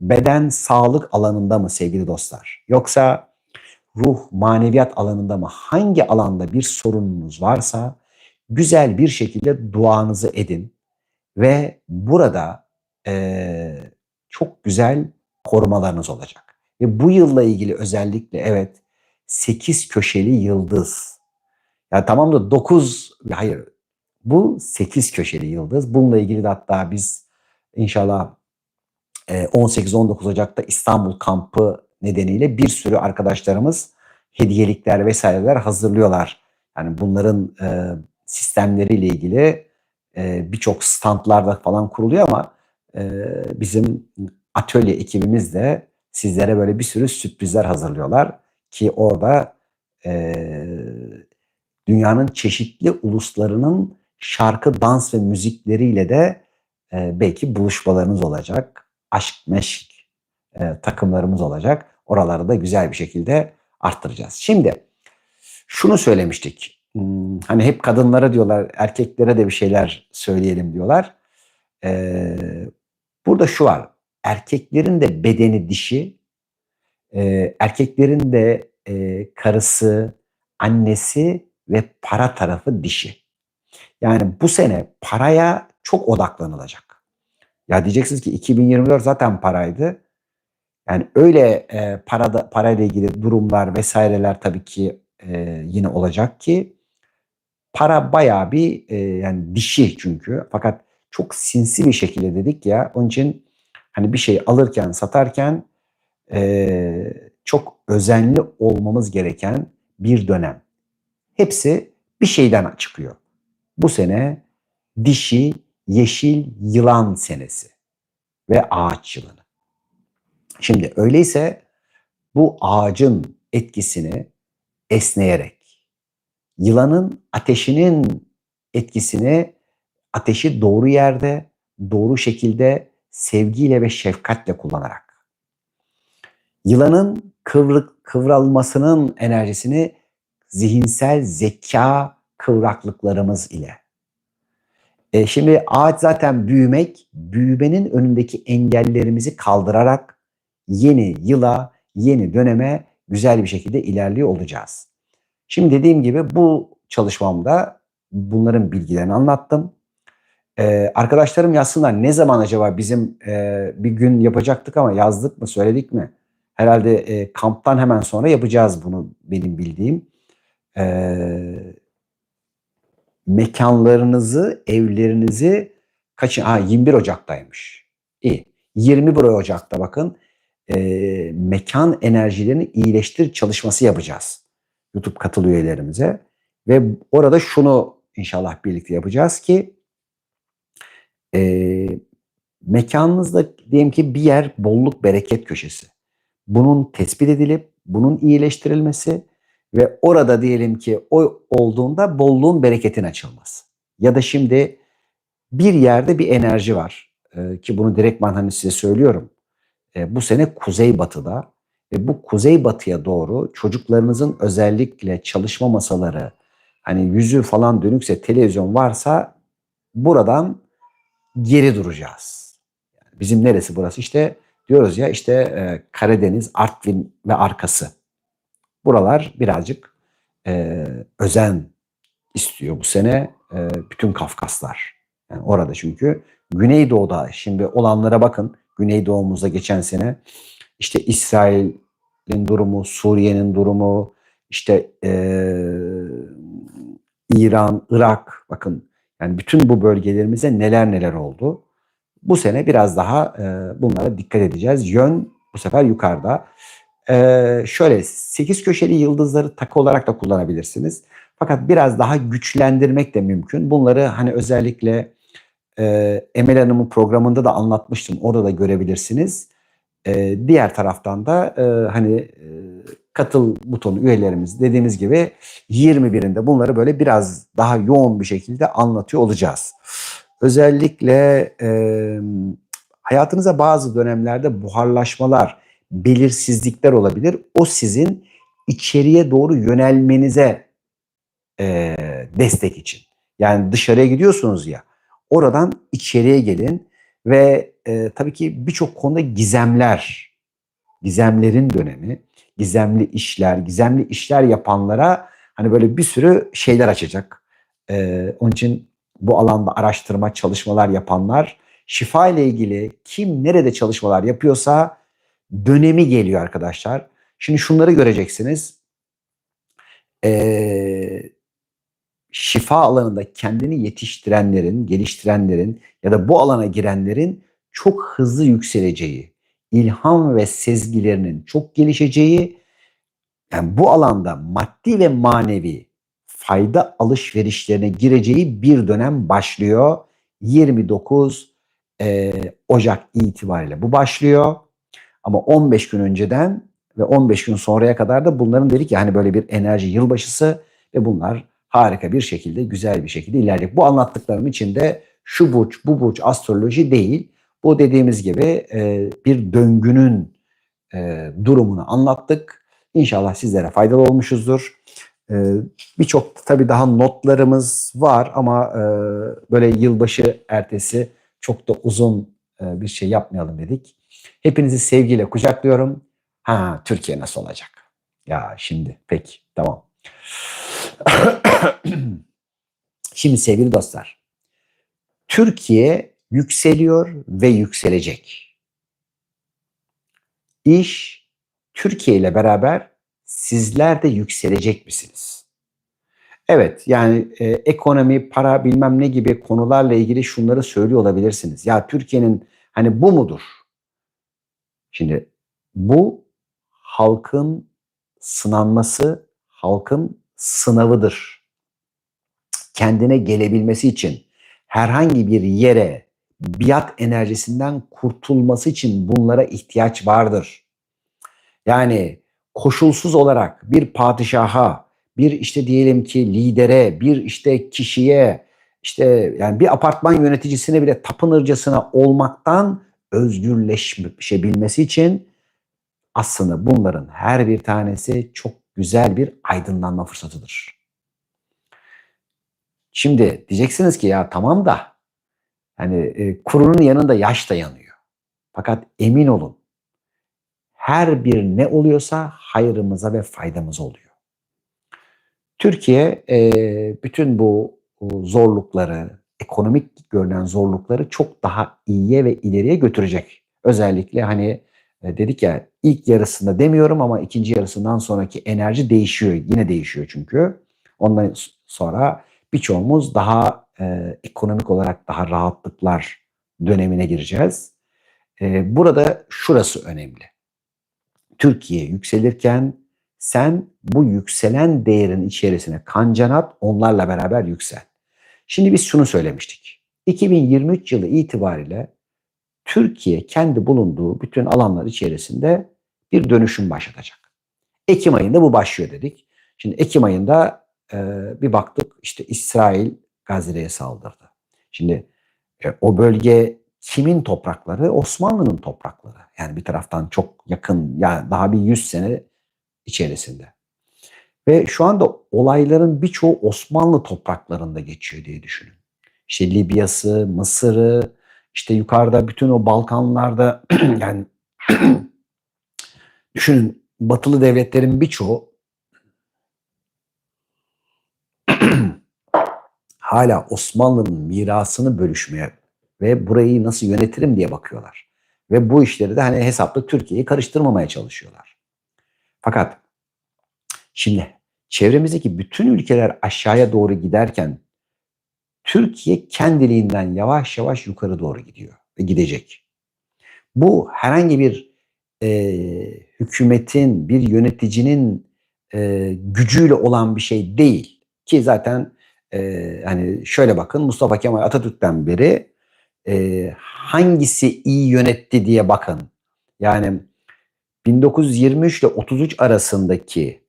[SPEAKER 1] Beden sağlık alanında mı sevgili dostlar? Yoksa ruh maneviyat alanında mı? Hangi alanda bir sorununuz varsa güzel bir şekilde duanızı edin ve burada çok güzel korumalarınız olacak. Ve bu yılla ilgili özellikle evet 8 köşeli yıldız. Ya tamam da 9 hayır bu 8 köşeli yıldız. Bununla ilgili de hatta biz inşallah 18-19 Ocak'ta İstanbul kampı nedeniyle bir sürü arkadaşlarımız hediyelikler vesaireler hazırlıyorlar. Yani bunların sistemleriyle ilgili birçok standlarda falan kuruluyor ama bizim atölye ekibimiz de sizlere böyle bir sürü sürprizler hazırlıyorlar ki orada e, dünyanın çeşitli uluslarının şarkı, dans ve müzikleriyle de belki buluşmalarınız olacak. Aşk, meşk takımlarımız olacak. Oraları da güzel bir şekilde arttıracağız. Şimdi şunu söylemiştik. Hani hep kadınlara diyorlar, erkeklere de bir şeyler söyleyelim diyorlar. Burada şu var. Erkeklerin de bedeni dişi, erkeklerin de karısı, annesi ve para tarafı dişi. Yani bu sene paraya çok odaklanılacak. Ya diyeceksiniz ki 2024 zaten paraydı. Yani öyle parayla ilgili durumlar vesaireler tabii ki yine olacak ki para bayağı bir yani dişi çünkü fakat çok sinsi bir şekilde dedik ya onun için hani bir şey alırken satarken çok özenli olmamız gereken bir dönem. Hepsi bir şeyden çıkıyor. Bu sene dişi yeşil yılan senesi ve ağaç yılanı. Şimdi öyleyse bu ağacın etkisini esneyerek, yılanın ateşinin etkisini ateşi doğru yerde, doğru şekilde sevgiyle ve şefkatle kullanarak, yılanın kıvrılmasının enerjisini zihinsel zeka kıvraklıklarımız ile. Şimdi ağaç zaten büyümek, büyümenin önündeki engellerimizi kaldırarak yeni yıla, yeni döneme güzel bir şekilde ilerliyor olacağız. Şimdi dediğim gibi bu çalışmamda bunların bilgilerini anlattım. Arkadaşlarım yazsınlar ne zaman acaba bizim bir gün yapacaktık ama yazdık mı söyledik mi? Herhalde kamptan hemen sonra yapacağız bunu benim bildiğim. Mekanlarınızı, evlerinizi kaçın? 21 Ocak'taymış. İyi. 21 Ocak'ta bakın mekan enerjilerini iyileştir çalışması yapacağız. YouTube katıl üyelerimize. Ve orada şunu inşallah birlikte yapacağız ki mekanınızda diyelim ki bir yer bolluk bereket köşesi. Bunun tespit edilip bunun iyileştirilmesi ve orada diyelim ki o olduğunda bolluğun bereketin açılması. Ya da şimdi Bir yerde bir enerji var. Ki bunu direktman hani size söylüyorum. Bu sene kuzeybatıda ve bu kuzeybatıya doğru çocuklarınızın özellikle çalışma masaları, hani yüzü falan dönükse, televizyon varsa buradan geri duracağız. Bizim neresi burası? İşte diyoruz ya, işte Karadeniz, Artvin ve arkası. Buralar birazcık özen istiyor bu sene, bütün Kafkaslar. Yani orada çünkü Güneydoğu'da şimdi olanlara bakın. Güneydoğumuzda geçen sene işte İsrail'in durumu, Suriye'nin durumu, işte İran, Irak, bakın yani bütün bu bölgelerimize neler neler oldu. Bu sene biraz daha bunlara dikkat edeceğiz. Yön bu sefer yukarıda. Şöyle 8 köşeli yıldızları takı olarak da kullanabilirsiniz. Fakat biraz daha güçlendirmek de mümkün. Bunları hani özellikle Emel Hanım'ın programında da anlatmıştım. Orada da görebilirsiniz. Diğer taraftan da hani katıl butonu üyelerimiz dediğimiz gibi 21'inde bunları böyle biraz daha yoğun bir şekilde anlatıyor olacağız. Özellikle hayatınıza bazı dönemlerde buharlaşmalar, belirsizlikler olabilir. O sizin içeriye doğru yönelmenize destek için. Yani dışarıya gidiyorsunuz ya, oradan içeriye gelin ve tabii ki birçok konuda gizemlerin dönemi, gizemli işler yapanlara hani böyle bir sürü şeyler açacak. Onun için bu alanda araştırma, çalışmalar yapanlar, şifa ile ilgili kim nerede çalışmalar yapıyorsa dönemi geliyor arkadaşlar. Şimdi şunları göreceksiniz. Ee, Şifa alanında kendini yetiştirenlerin, geliştirenlerin ya da bu alana girenlerin çok hızlı yükseleceği, ilham ve sezgilerinin çok gelişeceği, yani bu alanda maddi ve manevi fayda alışverişlerine gireceği bir dönem başlıyor. 29 Ocak itibariyle bu başlıyor. Ama 15 gün önceden ve 15 gün sonraya kadar da bunların dedik ya hani böyle bir enerji yılbaşısı ve bunlar harika bir şekilde, güzel bir şekilde ilerleyecek. Bu anlattıklarım içinde şu burç, bu burç astroloji değil. Bu dediğimiz gibi bir döngünün durumunu anlattık. İnşallah sizlere faydalı olmuşuzdur. Birçok tabii daha notlarımız var ama böyle yılbaşı ertesi çok da uzun bir şey yapmayalım dedik. Hepinizi sevgiyle kucaklıyorum. Ha, Türkiye nasıl olacak? Ya şimdi peki, tamam. Şimdi sevgili dostlar, Türkiye yükseliyor ve yükselecek. İş Türkiye ile beraber sizler de yükselecek misiniz? Evet, yani ekonomi, para bilmem ne gibi konularla ilgili şunları söylüyor olabilirsiniz. Ya Türkiye'nin hani bu mudur? Şimdi bu halkın sınanması, halkın sınavıdır. Kendine gelebilmesi için herhangi bir yere biat enerjisinden kurtulması için bunlara ihtiyaç vardır. Yani koşulsuz olarak bir padişaha, bir işte diyelim ki lidere, bir işte kişiye, işte yani bir apartman yöneticisine bile tapınırcasına olmaktan özgürleşebilmesi için aslında bunların her bir tanesi çok güzel bir aydınlanma fırsatıdır. Şimdi diyeceksiniz ki ya tamam da hani kurunun yanında yaş da yanıyor. Fakat emin olun, her bir ne oluyorsa hayrımıza ve faydamıza oluyor. Türkiye bütün bu zorlukları, ekonomik görünen zorlukları çok daha iyiye ve ileriye götürecek. Özellikle hani dedik ya, ilk yarısında demiyorum ama ikinci yarısından sonraki enerji değişiyor. Yine değişiyor çünkü. Ondan sonra birçoğumuz daha ekonomik olarak daha rahatlıklar dönemine gireceğiz. Burada şurası önemli. Türkiye yükselirken sen bu yükselen değerin içerisine kancanat, onlarla beraber yüksel. Şimdi biz şunu söylemiştik. 2023 yılı itibariyle Türkiye kendi bulunduğu bütün alanlar içerisinde bir dönüşüm başlatacak. Ekim ayında bu başlıyor dedik. Şimdi Ekim ayında bir baktık işte İsrail Gazze'ye saldırdı. Şimdi O bölge kimin toprakları? Osmanlı'nın toprakları. Yani bir taraftan çok yakın, yani daha bir 100 sene içerisinde. Ve şu anda olayların birçoğu Osmanlı topraklarında geçiyor diye düşünün. İşte Libya'sı, Mısır'ı, işte yukarıda bütün o Balkanlarda yani düşünün, batılı devletlerin birçoğu hala Osmanlı'nın mirasını bölüşmeye ve burayı nasıl yönetirim diye bakıyorlar. Ve bu işleri de hani hesaplı Türkiye'yi karıştırmamaya çalışıyorlar. Fakat şimdi çevremizdeki bütün ülkeler aşağıya doğru giderken Türkiye kendiliğinden yavaş yavaş yukarı doğru gidiyor ve gidecek. Bu herhangi bir hükümetin, bir yöneticinin gücüyle olan bir şey değil. Ki zaten hani şöyle bakın, Mustafa Kemal Atatürk'ten beri hangisi iyi yönetti diye bakın. Yani 1923 ile 33 arasındaki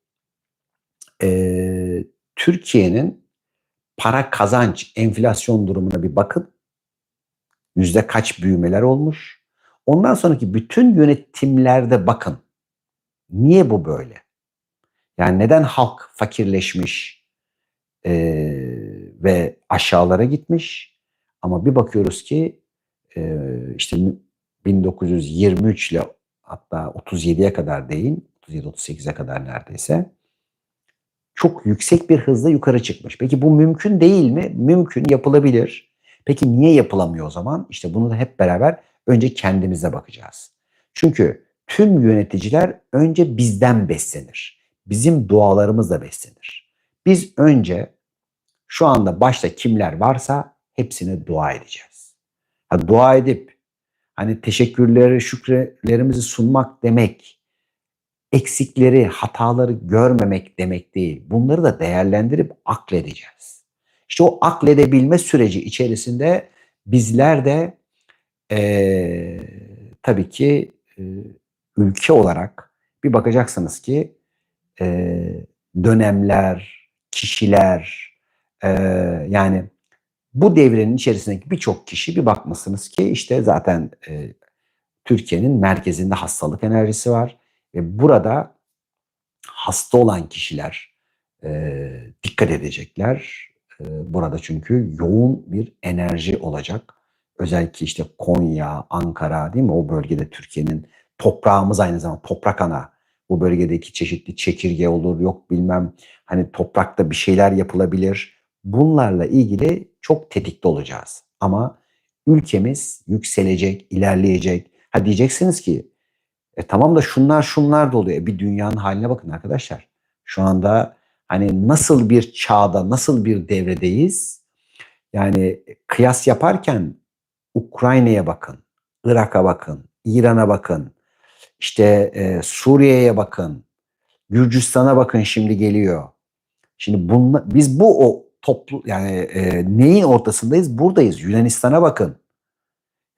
[SPEAKER 1] Türkiye'nin para kazanç, enflasyon durumuna bir bakın. Yüzde kaç büyümeler olmuş. Ondan sonraki bütün yönetimlerde bakın. Niye bu böyle? Yani neden halk fakirleşmiş ve aşağılara gitmiş? Ama bir bakıyoruz ki işte 1923 ile hatta 37'ye kadar değil, 37-38'e kadar neredeyse çok yüksek bir hızla yukarı çıkmış. Peki bu mümkün değil mi? Mümkün, yapılabilir. Peki niye yapılamıyor o zaman? İşte bunu da hep beraber önce kendimize bakacağız. Çünkü tüm yöneticiler önce bizden beslenir. Bizim dualarımızla beslenir. Biz önce şu anda başta kimler varsa hepsine dua edeceğiz. Ha, dua edip hani teşekkürleri, şükürlerimizi sunmak demek, eksikleri, hataları görmemek demek değil. Bunları da değerlendirip akledeceğiz. İşte o akledebilme süreci içerisinde bizler de tabii ki ülke olarak bir bakacaksınız ki dönemler, kişiler, yani bu devrenin içerisindeki birçok kişi bir bakmasınız ki işte zaten Türkiye'nin merkezinde hastalık enerjisi var ve burada hasta olan kişiler dikkat edecekler. Burada çünkü yoğun bir enerji olacak. Özellikle işte Konya, Ankara değil mi? O bölgede Türkiye'nin toprağımız aynı zamanda toprak ana. Bu bölgedeki çeşitli çekirge olur, yok bilmem hani toprakta bir şeyler yapılabilir. Bunlarla ilgili çok tetikte olacağız. Ama ülkemiz yükselecek, ilerleyecek. Ha diyeceksiniz ki tamam da şunlar şunlar da oluyor. Bir dünyanın haline bakın arkadaşlar. Şu anda hani nasıl bir çağda, nasıl bir devredeyiz? Yani kıyas yaparken Ukrayna'ya bakın, Irak'a bakın, İran'a bakın, işte Suriye'ye bakın, Gürcistan'a bakın şimdi geliyor. Şimdi biz bu o toplu yani neyin ortasındayız? Buradayız. Yunanistan'a bakın.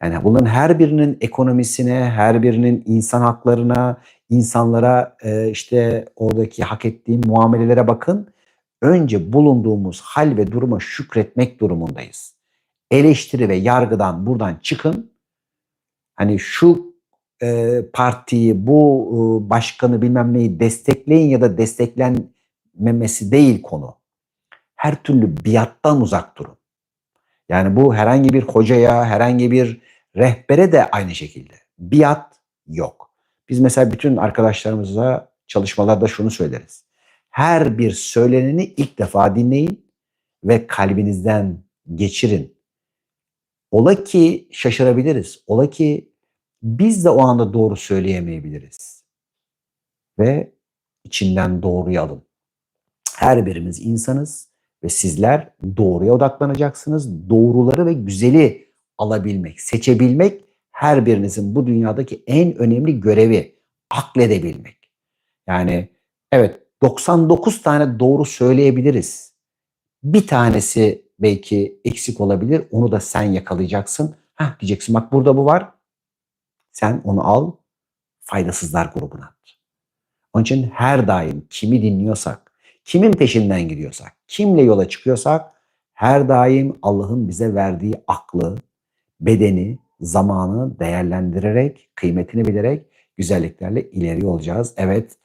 [SPEAKER 1] Yani bunların her birinin ekonomisine, her birinin insan haklarına, insanlara işte oradaki hak ettiği muamelelere bakın. Önce bulunduğumuz hal ve duruma şükretmek durumundayız. Eleştiri ve yargıdan buradan çıkın. Hani şu partiyi, bu başkanı bilmem neyi destekleyin ya da desteklenmemesi değil konu. Her türlü biattan uzak durun. Yani bu herhangi bir hocaya, herhangi bir rehbere de aynı şekilde. Biat yok. Biz mesela bütün arkadaşlarımıza çalışmalarda şunu söyleriz. Her bir söyleneni ilk defa dinleyin ve kalbinizden geçirin. Ola ki şaşırabiliriz. Ola ki biz de o anda doğru söyleyemeyebiliriz. Ve içinden doğruyu alın. Her birimiz insanız ve sizler doğruya odaklanacaksınız. Doğruları ve güzeli alabilmek, seçebilmek her birinizin bu dünyadaki en önemli görevi. Akledebilmek. Yani evet 99 tane doğru söyleyebiliriz. Bir tanesi belki eksik olabilir. Onu da sen yakalayacaksın. Hah diyeceksin bak burada bu var. Sen onu al, faydasızlar grubuna at. Onun için her daim kimi dinliyorsak, kimin peşinden gidiyorsak, kimle yola çıkıyorsak her daim Allah'ın bize verdiği aklı, bedeni, zamanı değerlendirerek, kıymetini bilerek güzelliklerle ileri olacağız. Evet,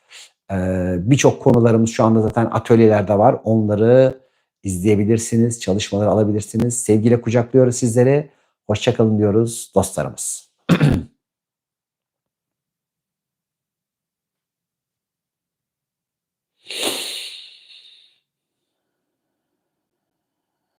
[SPEAKER 1] birçok konularımız şu anda zaten atölyelerde var. Onları izleyebilirsiniz, çalışmaları alabilirsiniz. Sevgiyle kucaklıyoruz sizleri. Hoşça kalın diyoruz dostlarımız.